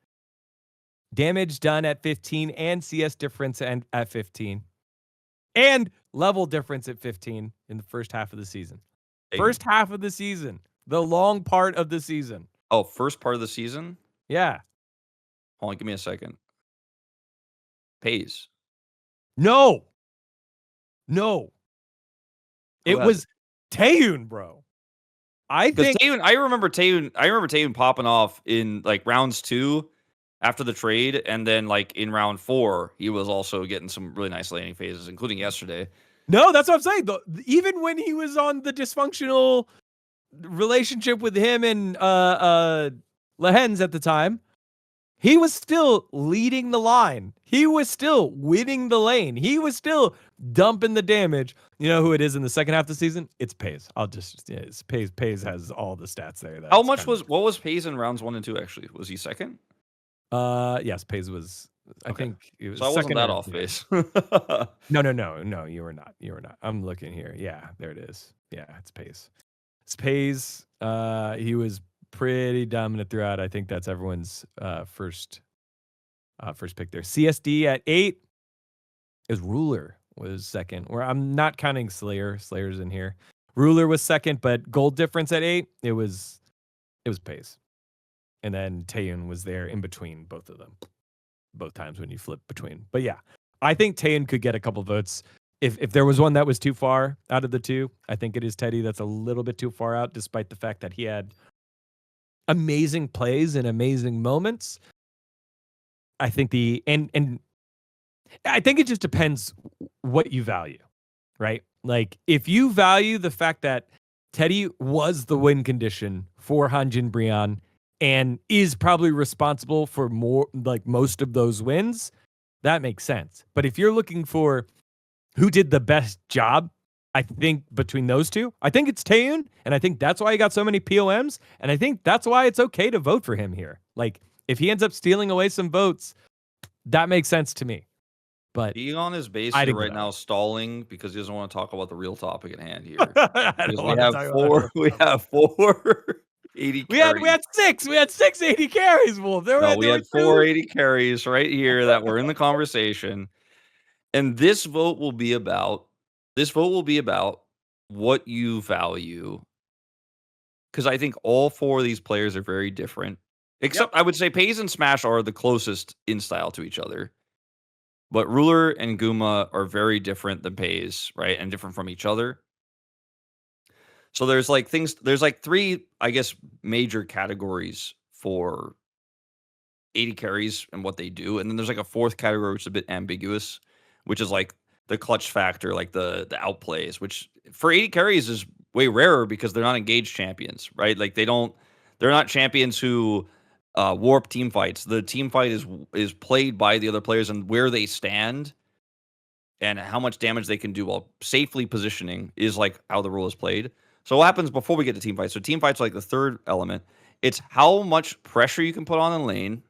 Speaker 1: damage done at 15 and CS difference at 15? And level difference at 15 in the first half of the season. First half of the season. The long part of the season.
Speaker 2: Oh, first part of the season?
Speaker 1: Yeah.
Speaker 2: Hold on, give me a second. Peyz.
Speaker 1: No. It
Speaker 2: has
Speaker 1: was Taeyun, bro. I think
Speaker 2: Taeyun, I remember Taeyun popping off in like rounds 2 after the trade, and then like in round 4, he was also getting some really nice laning phases, including yesterday.
Speaker 1: No, that's what I'm saying. Even when he was on the dysfunctional relationship with him and Lehens at the time, he was still leading the line. He was still winning the lane. He was still dumping the damage. You know who it is in the second half of the season? It's Peyz. It's Peyz. Peyz has all the stats there.
Speaker 2: How much was what was Peyz in rounds 1 and 2 actually? Was he second?
Speaker 1: Yes, Peyz was. I think it was.
Speaker 2: So I wasn't
Speaker 1: second
Speaker 2: that
Speaker 1: or-
Speaker 2: off
Speaker 1: yeah.
Speaker 2: base.
Speaker 1: No, you were not. You were not. I'm looking here. Yeah, there it is. Yeah, it's Peyz. It's Peyz. He was pretty dominant throughout. I think that's everyone's first pick there. CSD at 8 is Ruler was second. Where I'm not counting Slayer. Slayer's in here. Ruler was second, but gold difference at 8, it was Peyz. And then Taeyun was there in between both of them. Both times when you flip between. But yeah, I think Taeyun could get a couple votes. If there was one that was too far out of the two, I think it is Teddy that's a little bit too far out, despite the fact that he had amazing plays and amazing moments. I think and I think it just depends what you value, right? Like if you value the fact that Teddy was the win condition for Hanjin Brion and is probably responsible for most of those wins, that makes sense. But if you're looking for who did the best job, I think between those two, I think it's Taeyun, and I think that's why he got so many POMs, and I think that's why it's okay to vote for him here. Like, if he ends up stealing away some votes, that makes sense to me. But
Speaker 2: dGon is basically right now stalling because he doesn't want to talk about the real topic at hand here. We have four 80 carries.
Speaker 1: We had six. We had 6 80 carries, Wolf.
Speaker 2: We had 4 80 carries right here that were in the conversation. And this vote will be about what you value. Because I think all 4 of these players are very different. Except I would say Peyz and Smash are the closest in style to each other. But Ruler and Guma are very different than Peyz, right? And different from each other. So there's like 3, I guess, major categories for 80 carries and what they do. And then there's like a 4th category, which is a bit ambiguous, which is like the clutch factor, like the outplays, which for 80 carries is way rarer because they're not engaged champions, right? Like they're not champions who warp team fights. The team fight is played by the other players and where they stand and how much damage they can do while safely positioning is like how the rule is played. So what happens before we get to team fights? So team fights are like the 3rd element. It's how much pressure you can put on in lane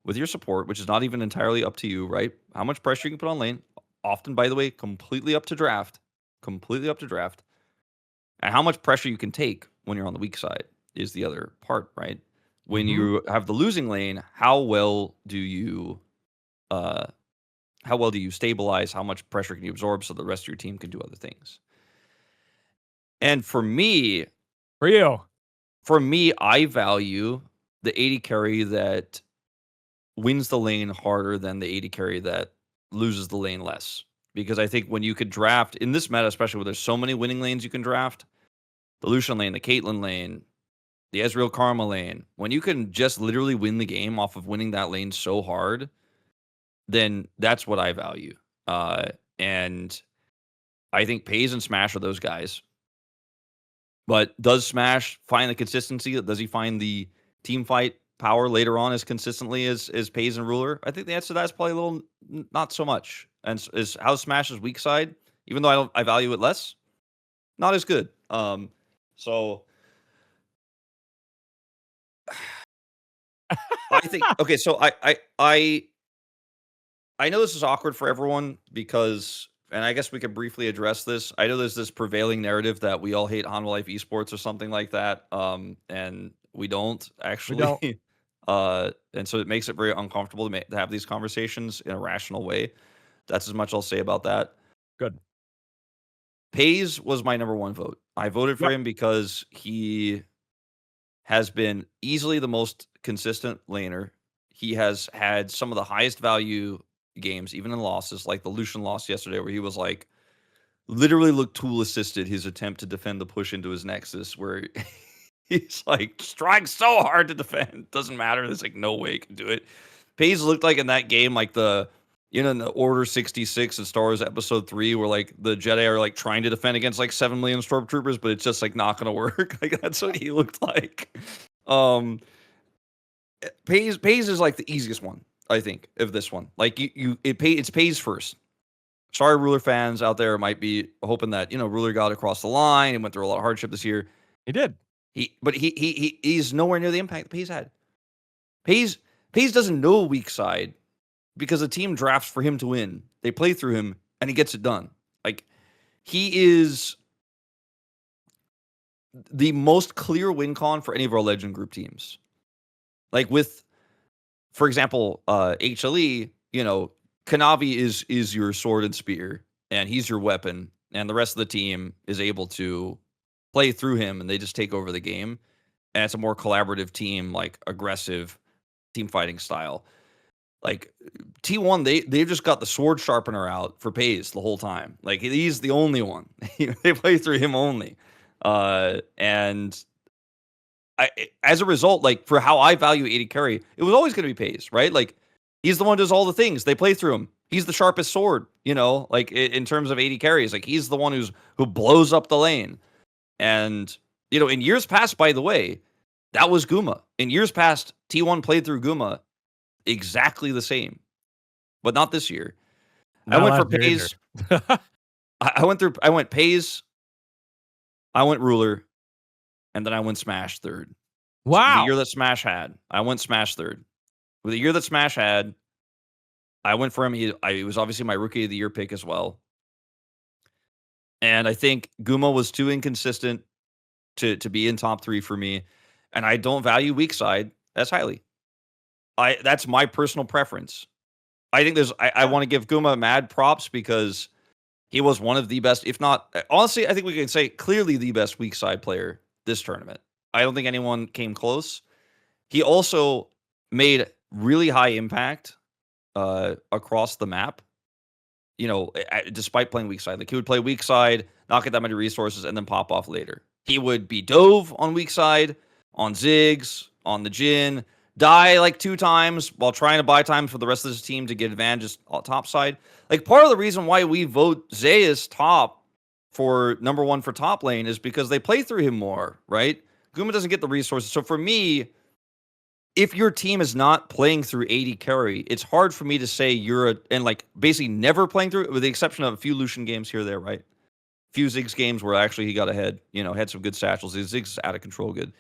Speaker 2: with your support, which is not even entirely up to you, right? How much pressure you can put on lane. Often, by the way, completely up to draft. And how much pressure you can take when you're on the weak side is the other part, right? When you have the losing lane, how well do you stabilize? How much pressure can you absorb so the rest of your team can do other things? And for me, I value the 80 carry that wins the lane harder than the 80 carry that loses the lane less. Because I think when you could draft, in this meta especially where there's so many winning lanes you can draft, the Lucian lane, the Caitlyn lane, the Ezreal Karma lane, when you can just literally win the game off of winning that lane so hard, then that's what I value. And I think Peyz and Smash are those guys. But does Smash find the consistency? Does he find the team fight power later on as consistently as Peyz and Ruler? I think the answer to that is probably a little not so much. And is how Smash's weak side, even though I value it less, not as good. So I think okay. So I know this is awkward for everyone because, and I guess we could briefly address this. I know there's this prevailing narrative that we all hate Hanwha Life Esports or something like that, and we don't actually.
Speaker 1: We don't.
Speaker 2: And so it makes it very uncomfortable to have these conversations in a rational way. That's as much I'll say about that.
Speaker 1: Good.
Speaker 2: Peyz was my number 1 vote. I voted for him because he has been easily the most consistent laner. He has had some of the highest value games, even in losses, like the Lucian loss yesterday, where he was like, literally looked tool assisted his attempt to defend the push into his Nexus, where he's like, trying so hard to defend. Doesn't matter. There's like no way he can do it. Peyz looked like in that game, like in the Order 66 in Star Wars Episode 3, where like the Jedi are like trying to defend against like 7 million stormtroopers, but it's just like not gonna work. Like that's what he looked like. Peyz is like the easiest one, I think, of this one. Like it's Peyz first. Sorry, Ruler fans out there might be hoping that Ruler got across the line and went through a lot of hardship this year.
Speaker 1: He did.
Speaker 2: He's nowhere near the impact that Peyz had. Peyz doesn't know weak side because the team drafts for him to win. They play through him and he gets it done. Like, he is the most clear win con for any of our Legend group teams. Like with, for example, HLE, Kanavi is your sword and spear, and he's your weapon, and the rest of the team is able to play through him, and they just take over the game. And it's a more collaborative team, like aggressive team fighting style. Like T1, they've just got the sword sharpener out for Peyz the whole time. Like, he's the only one. They play through him only. And as a result, like, for how I value AD carry, it was always going to be Peyz, right? Like, he's the one who does all the things. They play through him. He's the sharpest sword, like in terms of AD carries. Like, he's the one who blows up the lane. And, in years past, by the way, that was Guma. In years past, T1 played through Guma exactly the same, but not this year. I went for Peyz. I went Peyz. I went Ruler, and then I went Smash third.
Speaker 1: Wow.
Speaker 2: The year that Smash had, I went Smash third. With the year that Smash had, I went for him. He was obviously my Rookie of the Year pick as well. And I think Guma was too inconsistent to be in top 3 for me. And I don't value weak side as highly. That's my personal preference. I think I want to give Guma mad props because he was one of the best, if not, honestly, I think we can say clearly the best weak side player this tournament. I don't think anyone came close. He also made really high impact across the map, despite playing weak side. Like, he would play weak side, not get that many resources, and then pop off later. He would be dove on weak side, on Ziggs, on the Jhin, die like 2 times while trying to buy time for the rest of his team to get advantages on top side. Like, part of the reason why we vote Zeus top for number 1 for top lane is because they play through him more, right? Guma doesn't get the resources. So for me, if your team is not playing through AD carry, it's hard for me to say and like basically never playing through it, with the exception of a few Lucian games here or there, right? A few Ziggs games where actually he got ahead, had some good satchels. Ziggs is out of control good.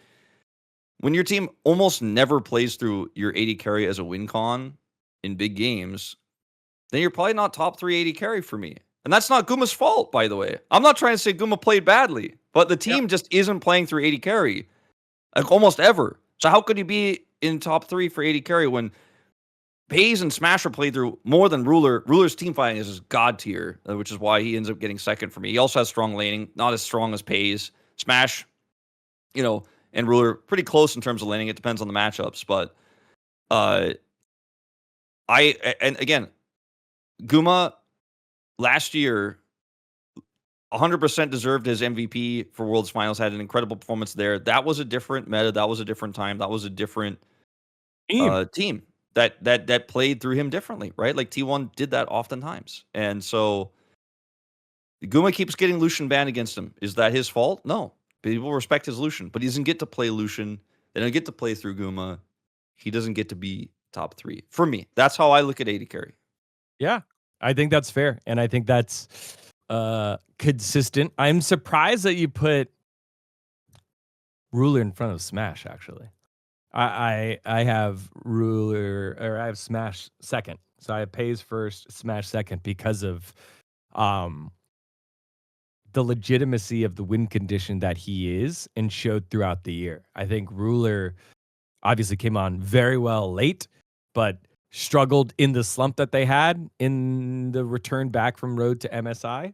Speaker 2: When your team almost never plays through your AD carry as a win con in big games, then you're probably not top 3 AD carry for me. And that's not Guma's fault, by the way. I'm not trying to say Guma played badly, but the team just isn't playing through AD carry, like, almost ever. So how could he be in top 3 for AD carry when Peyz and Smash are played through more than Ruler? Ruler's team fighting is just god tier, which is why he ends up getting second for me. He also has strong laning, not as strong as Peyz. Smash, and Ruler pretty close in terms of laning. It depends on the matchups, but and again, Guma last year 100% deserved his MVP for Worlds Finals. Had an incredible performance there. That was a different meta. That was a different time. That was a different team that played through him differently, right? Like, T1 did that oftentimes, and so Guma keeps getting Lucian banned against him. Is that his fault? No. People respect his Lucian, but he doesn't get to play Lucian. They don't get to play through Guma. He doesn't get to be top 3. For me, that's how I look at AD carry.
Speaker 1: Yeah, I think that's fair. And I think that's consistent. I'm surprised that you put Ruler in front of Smash, actually. I have Ruler, or I have Smash second. So I have Peyz first, Smash second, because of the legitimacy of the win condition that he is and showed throughout the year. I think Ruler obviously came on very well late, but struggled in the slump that they had in the return back from Road to MSI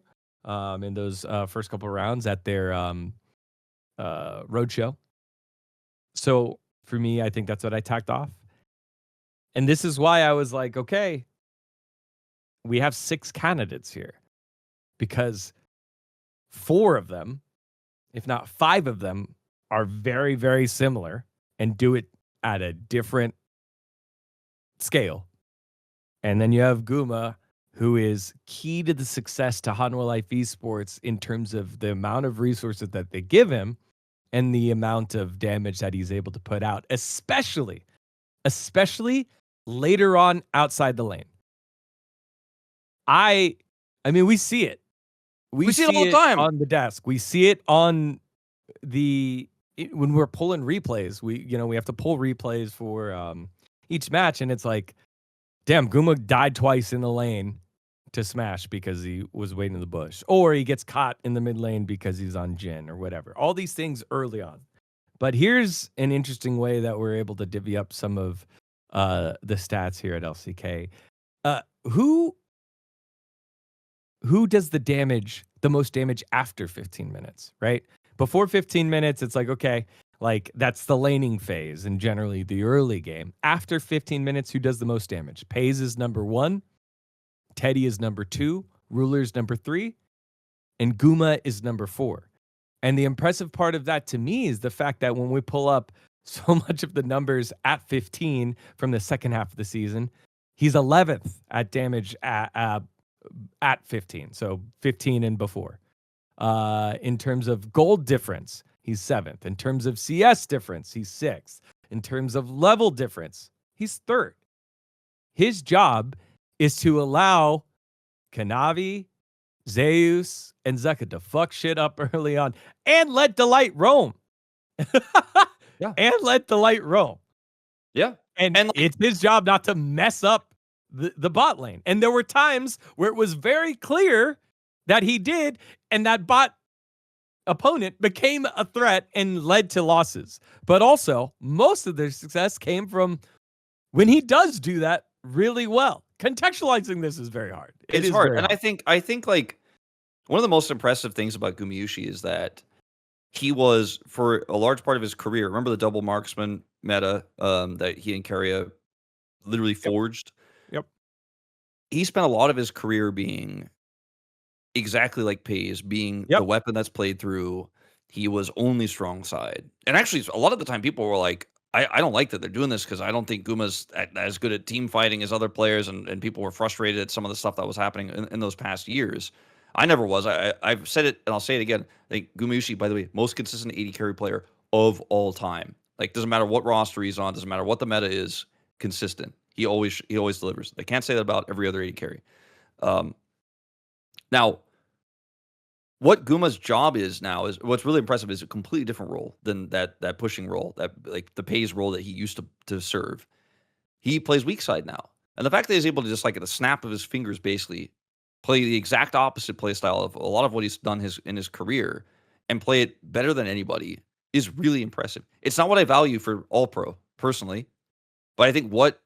Speaker 1: in those first couple of rounds at their road show. So for me, I think that's what I tacked off. And this is why I was like, okay, we have 6 candidates here, because 4 of them, if not 5 of them, are very, very similar and do it at a different scale. And then you have Guma, who is key to the success to Hanwha Life Esports in terms of the amount of resources that they give him and the amount of damage that he's able to put out, especially especially later on outside the lane. I mean, we see it.
Speaker 2: We see it all the time
Speaker 1: on the desk. We see it on when we're pulling replays. We have to pull replays for each match, and it's like, damn, Guma died twice in the lane to smash because he was waiting in the bush, or he gets caught in the mid lane because he's on Gen or whatever. All these things early on. But here's an interesting way that we're able to divvy up some of the stats here at LCK. Who does the most damage after 15 minutes, right? Before 15 minutes, it's like, okay, like that's the laning phase and generally the early game. After 15 minutes, who does the most damage? Peyz is number 1, Teddy is number 2, Ruler is number 3, and Guma is number 4. And the impressive part of that to me is the fact that when we pull up so much of the numbers at 15 from the second half of the season, he's 11th at damage at 15, so 15 and before. In terms of gold difference, he's 7th. In terms of CS difference, he's 6th. In terms of level difference, he's 3rd. His job is to allow Kanavi, Zeus, and Zeka to fuck shit up early on and let Delight roam.
Speaker 2: Yeah.
Speaker 1: And let Delight roam.
Speaker 2: Yeah.
Speaker 1: And it's his job not to mess up the bot lane. And there were times where it was very clear that he did, and that bot opponent became a threat and led to losses. But also, most of their success came from when he does do that really well. Contextualizing this is very hard.
Speaker 2: It's hard. And I think like one of the most impressive things about Gumayusi is that he was, for a large part of his career, remember the double marksman meta that he and Keria literally forged?
Speaker 1: Yep.
Speaker 2: He spent a lot of his career being exactly like Peyz, being the weapon that's played through. He was only strong side. And actually, a lot of the time people were like, I don't like that they're doing this because I don't think Guma's as good at team fighting as other players, and people were frustrated at some of the stuff that was happening in those past years. I never was. I've said it, and I'll say it again. I think Gumayusi, by the way, most consistent AD carry player of all time. Like, doesn't matter what roster he's on, doesn't matter what the meta is, consistent. He always delivers. I can't say that about every other AD carry. Now, what Guma's job is now is what's really impressive is a completely different role than that pushing role, that like the Peyz role that he used to serve. He plays weak side now. And the fact that he's able to just like at the snap of his fingers basically play the exact opposite play style of a lot of what he's done in his career and play it better than anybody is really impressive. It's not what I value for All-Pro personally, but I think what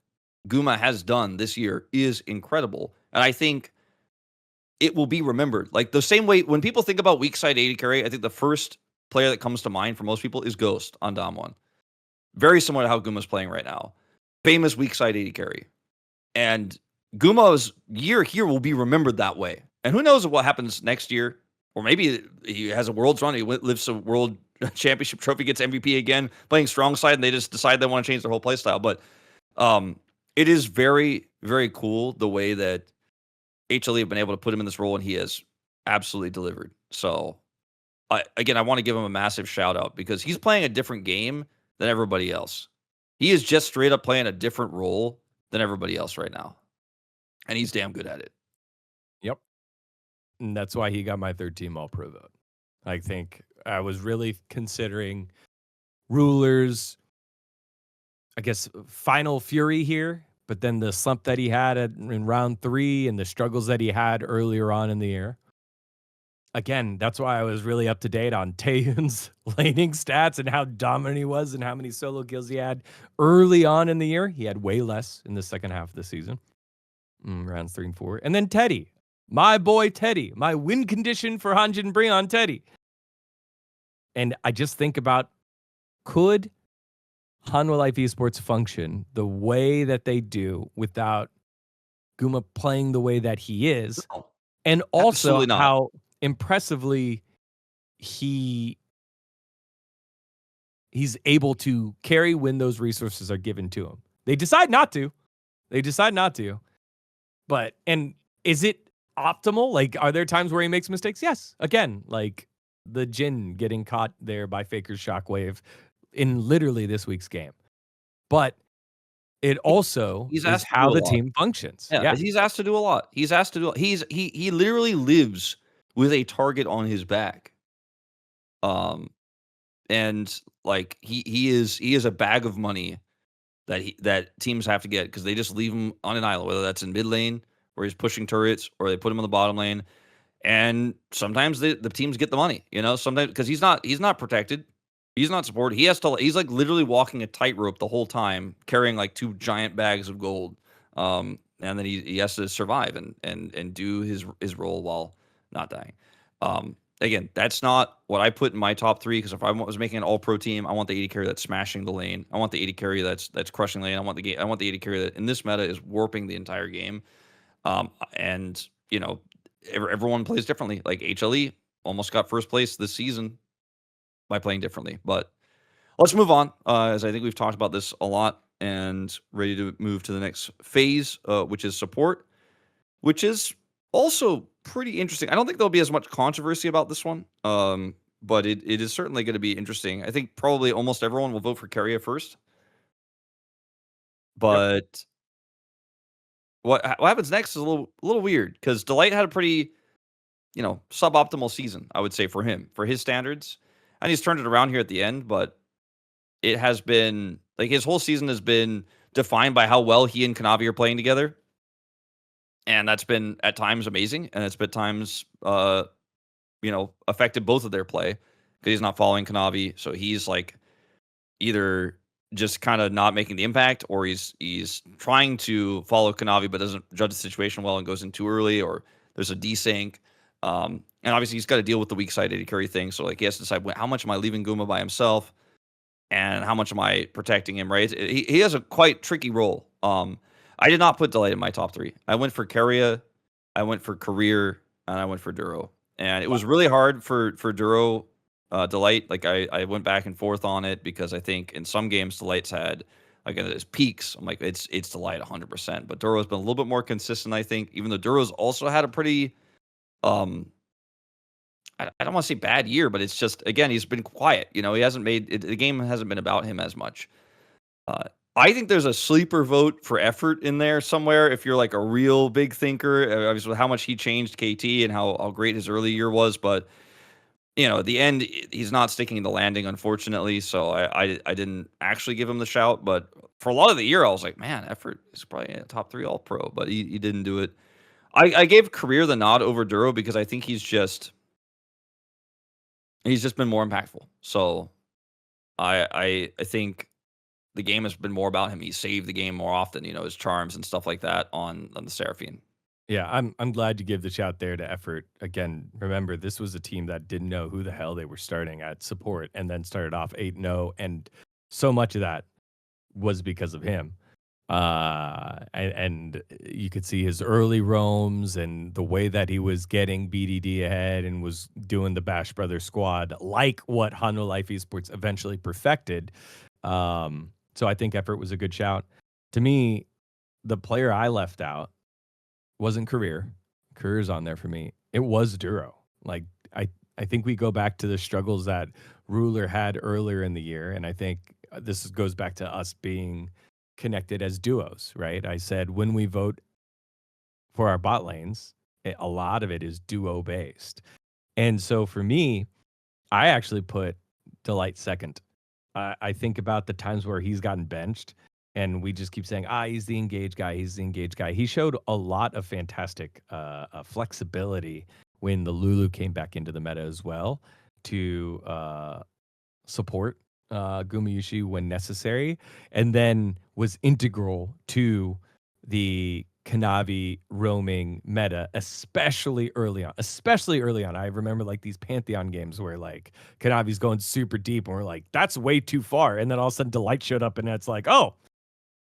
Speaker 2: Guma has done this year is incredible. And I think it will be remembered. Like the same way when people think about weak side AD carry, I think the first player that comes to mind for most people is Ghost on Dom 1. Very similar to how Guma's playing right now. Famous weak side AD carry. And Guma's year here will be remembered that way. And who knows what happens next year? Or maybe he has a Worlds run, he lifts a World Championship trophy, gets MVP again, playing strong side, and they just decide they want to change their whole playstyle. But it is very, very cool the way that HLE have been able to put him in this role, and he has absolutely delivered. So, I want to give him a massive shout out because he's playing a different game than everybody else. He is just straight up playing a different role than everybody else right now. And he's damn good at it.
Speaker 1: Yep. And that's why he got my third team All-Pro vote. I think I was really considering Ruler's, I guess, final fury here, but then the slump that he had in round 3 and the struggles that he had earlier on in the year. Again, that's why I was really up to date on Taeyun's laning stats and how dominant he was and how many solo kills he had early on in the year. He had way less in the second half of the season, rounds 3 and 4. And then Teddy, my boy Teddy, my win condition for Hanjin Breon Teddy. And I just think about, could Hanwha Life Esports function the way that they do without Guma playing the way that he is?
Speaker 2: No,
Speaker 1: and also
Speaker 2: how
Speaker 1: impressively he's able to carry when those resources are given to him. They decide not to. But, and is it optimal? Like, are there times where he makes mistakes? Yes. Again, like the Jin getting caught there by Faker's Shockwave in literally this week's game. But it also
Speaker 2: He's
Speaker 1: is
Speaker 2: asked to
Speaker 1: how
Speaker 2: do a
Speaker 1: the
Speaker 2: lot.
Speaker 1: team functions.
Speaker 2: Yeah,
Speaker 1: Yeah.
Speaker 2: he's asked to do a lot. He's asked to do. He literally lives with a target on his back. Um, and like he is a bag of money that teams have to get because they just leave him on an island, whether that's in mid lane where he's pushing turrets or they put him in the bottom lane. And sometimes the teams get the money, sometimes because he's not protected. He's not supported. He's like literally walking a tightrope the whole time, carrying like two giant bags of gold. And then he has to survive and do his role while not dying. Again, that's not what I put in my top three because if I was making an all-pro team, I want the AD carry that's smashing the lane. I want the AD carry that's crushing lane. I want the AD carry that in this meta is warping the entire game. And everyone plays differently. Like HLE almost got first place this season by playing differently. But let's move on, as I think we've talked about this a lot and ready to move to the next phase, which is support, which is also pretty interesting. I don't think there'll be as much controversy about this one, but it is certainly going to be interesting. I think probably almost everyone will vote for Keria first.
Speaker 1: Yep.
Speaker 2: But what happens next is a little weird because Delight had a pretty suboptimal season, I would say, for him, for his standards. And he's turned it around here at the end, but it has been like his whole season has been defined by how well he and Kanavi are playing together. And that's been at times amazing. And it's been at times, affected both of their play because he's not following Kanavi. So he's like either just kind of not making the impact or he's trying to follow Kanavi but doesn't judge the situation well and goes in too early or there's a desync. And obviously he's got to deal with the weak side AD carry thing. So like he has to decide how much am I leaving Guma by himself and how much am I protecting him, right? He has a quite tricky role. I did not put Delight in my top three. I went for Keria, I went for Career, and I went for Duro. And it was really hard for Duro Delight. Like I went back and forth on it because I think in some games Delight's had like at his peaks. I'm like it's Delight 100%. But Duro's been a little bit more consistent, I think. Even though Duro's also had a pretty I don't want to say bad year, but it's just again he's been quiet. He hasn't made it, the game hasn't been about him as much. I think there's a sleeper vote for effort in there somewhere. If you're like a real big thinker, obviously how much he changed KT and how great his early year was, but at the end he's not sticking the landing, unfortunately. So I didn't actually give him the shout, but for a lot of the year I was like, man, effort is probably a top 3 All-Pro, but he didn't do it. I gave Career the nod over Duro because I think he's just been more impactful. So I think the game has been more about him. He saved the game more often, his charms and stuff like that on the Seraphine.
Speaker 1: Yeah, I'm glad you give the shout there to effort. Again, remember this was a team that didn't know who the hell they were starting at support and then started off 8-0 and so much of that was because of him. And you could see his early roams and the way that he was getting BDD ahead and was doing the Bash Brothers squad, like what Hanwha Life Esports eventually perfected. So I think effort was a good shout. To me, the player I left out wasn't Career. Career's on there for me. It was Duro. Like I think we go back to the struggles that Ruler had earlier in the year, and I think this goes back to us being connected as duos, right? I said when we vote for our bot lanes, a lot of it is duo based. And so for me, I actually put Delight second. I think about the times where he's gotten benched and we just keep saying, he's the engaged guy. He's the engaged guy. He showed a lot of fantastic flexibility when the Lulu came back into the meta as well to support Gumayusi when necessary, and then was integral to the Kanavi roaming meta, especially early on. Especially early on. I remember like these Pantheon games where like Kanavi's going super deep and we're like, that's way too far. And then all of a sudden Delight showed up and it's like, oh,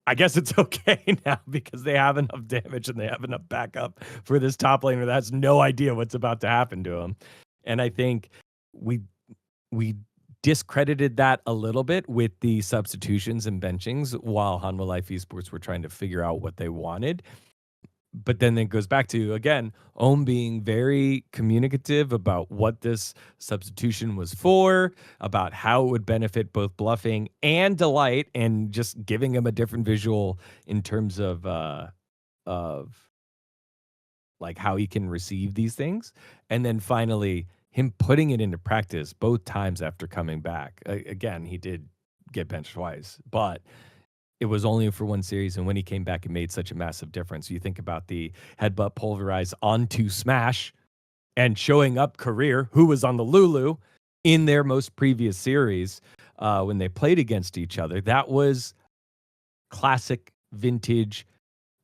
Speaker 1: I guess it's okay now because they have enough damage and they have enough backup for this top laner that has no idea what's about to happen to him. And I think we discredited that a little bit with the substitutions and benchings while Hanwha Life Esports were trying to figure out what they wanted. but then it goes back to, again, Ohm being very communicative about what this substitution was for, about how it would benefit both bluffing and delight, and just giving him a different visual in terms of like how he can receive these things. And then finally, him putting it into practice both times after coming back. Again, he did get benched twice, but it was only for one series, and when he came back, it made such a massive difference. You think about the headbutt pulverize onto Smash and showing up Career, who was on the Lulu in their most previous series when they played against each other. That was classic vintage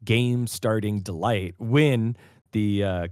Speaker 1: game starting delight when the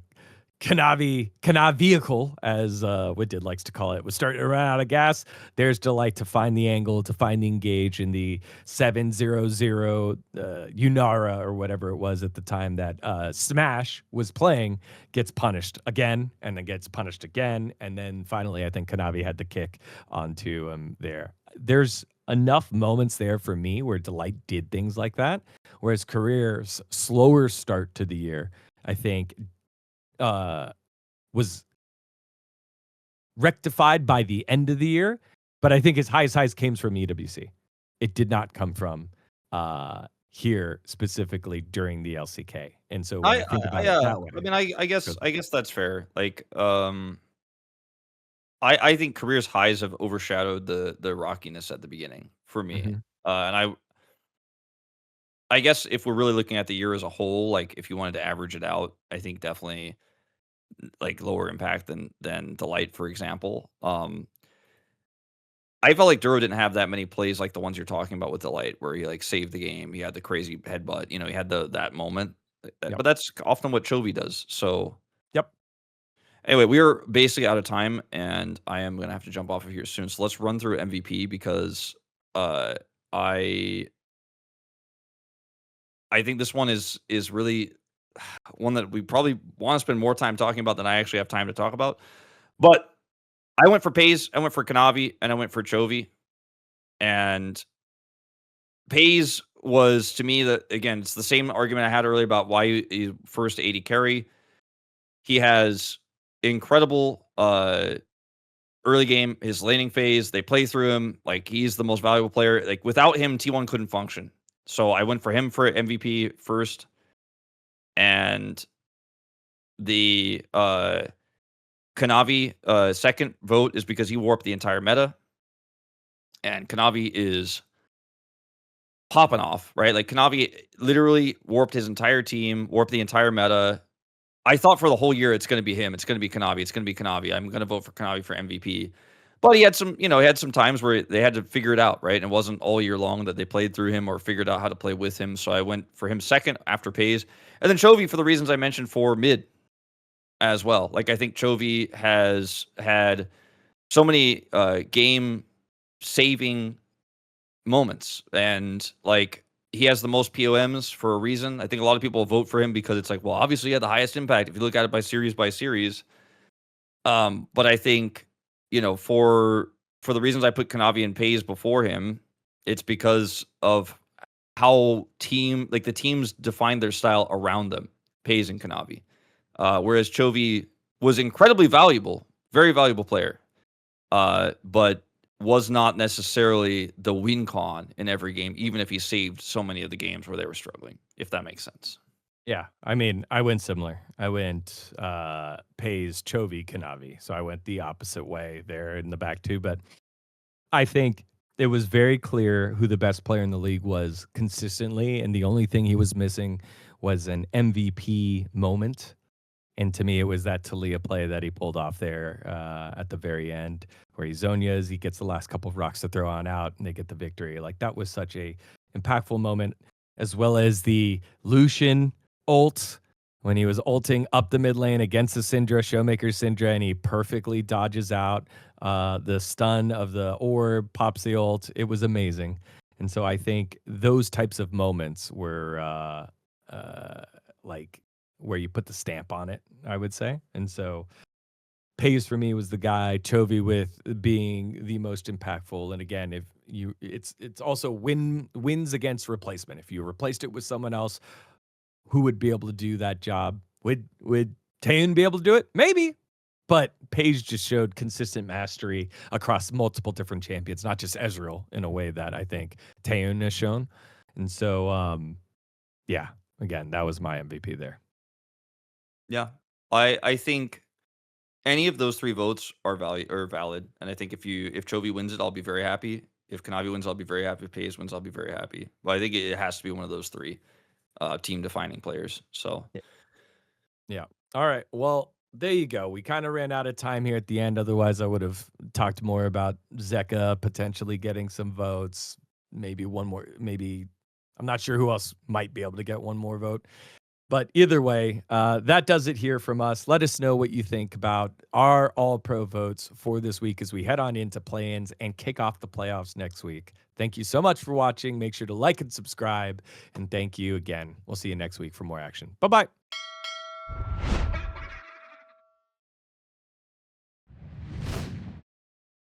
Speaker 1: Kanavi vehicle, as Widdid likes to call it, was starting to run out of gas. There's delight to find the angle, to find the engage in the 7-0-0 Unara or whatever it was at the time that Smash was playing, gets punished again, and then gets punished again. And then finally, I think Kanavi had the kick onto him there. There's enough moments there for me where Delight did things like that, whereas Career's slower start to the year, I think, was rectified by the end of the year, but I think his highest highs came from EWC. It did not come from here specifically during the LCK. And so when I think about it that way,
Speaker 2: I mean, I guess that's fair. Like, I think Career's highs have overshadowed the rockiness at the beginning for me.
Speaker 1: Mhm.
Speaker 2: And I guess if we're really looking at the year as a whole, like if you wanted to average it out, I think definitely like lower impact than Delight, for example. I felt like Duro didn't have that many plays like the ones you're talking about with Delight, where he like saved the game. He had the crazy headbutt. You know, he had that moment.
Speaker 1: Yep.
Speaker 2: But that's often what Chovy does. So
Speaker 1: Yep.
Speaker 2: anyway, we are basically out of time, and I am gonna have to jump off of here soon. So let's run through MVP because I I think this one is really one that we probably want to spend more time talking about than I actually have time to talk about. But I went for Peyz, I went for Kanavi, and I went for Chovy. And Peyz was to me that again, it's the same argument I had earlier about why he first 80 carry. He has incredible early game, his laning phase, they play through him. Like he's the most valuable player. Like without him, T1 couldn't function. So I went for him for MVP first. And the Kanavi second vote is because he warped the entire meta. And Kanavi is popping off, right? Like Kanavi literally warped his entire team, warped the entire meta. I thought for the whole year it's going to be him. It's going to be Kanavi. It's going to be Kanavi. I'm going to vote for Kanavi for MVP. But he had some, he had some times where they had to figure it out, right? And it wasn't all year long that they played through him or figured out how to play with him. So I went for him second after Peyz. And then Chovy for the reasons I mentioned for mid as well. Like I think Chovy has had so many game saving moments, and like he has the most POMs for a reason. I think a lot of people vote for him because it's like, well, obviously he had the highest impact if you look at it by series. But I think for the reasons I put Kanavi and Peyz before him, it's because of how the teams defined their style around them, Peyz and Kanavi. Whereas Chovy was incredibly valuable, very valuable player, but was not necessarily the win con in every game, even if he saved so many of the games where they were struggling, if that makes sense.
Speaker 1: Yeah. I mean, I went similar. I went Peyz, Chovy, Kanavi. So I went the opposite way there in the back too. But I think it was very clear who the best player in the league was consistently. And the only thing he was missing was an MVP moment. And to me, it was that Talia play that he pulled off there at the very end, where he Zonias, he gets the last couple of rocks to throw on out, and they get the victory. Like that was such a impactful moment, as well as the Lucian ult when he was ulting up the mid lane against the Syndra, Showmaker Syndra, and he perfectly dodges out the stun of the orb, pops the ult. It was amazing. And so I think those types of moments were like where you put the stamp on it, I would say. And so Peyz for me was the guy, Chovy with being the most impactful. And again, if it's also wins against replacement. If you replaced it with someone else, who would be able to do that job. Would Taeyeon be able to do it? Maybe. But Peyz just showed consistent mastery across multiple different champions, not just Ezreal, in a way that I think Taeyeon has shown. And so, yeah, again, that was my MVP there.
Speaker 2: Yeah. I think any of those 3 votes are valid. And I think if Chovy wins it, I'll be very happy. If Kanavi wins, I'll be very happy. If Peyz wins, I'll be very happy. But I think it has to be one of those 3 team defining players. So
Speaker 1: yeah. All right. Well, there you go. We kind of ran out of time here at the end. Otherwise, I would have talked more about Zeka potentially getting some votes. Maybe one more. Maybe I'm not sure who else might be able to get one more vote. But either way, that does it here from us. Let us know what you think about our All-Pro votes for this week as we head on into play-ins and kick off the playoffs next week. Thank you so much for watching. Make sure to like and subscribe. And thank you again. We'll see you next week for more action. Bye-bye.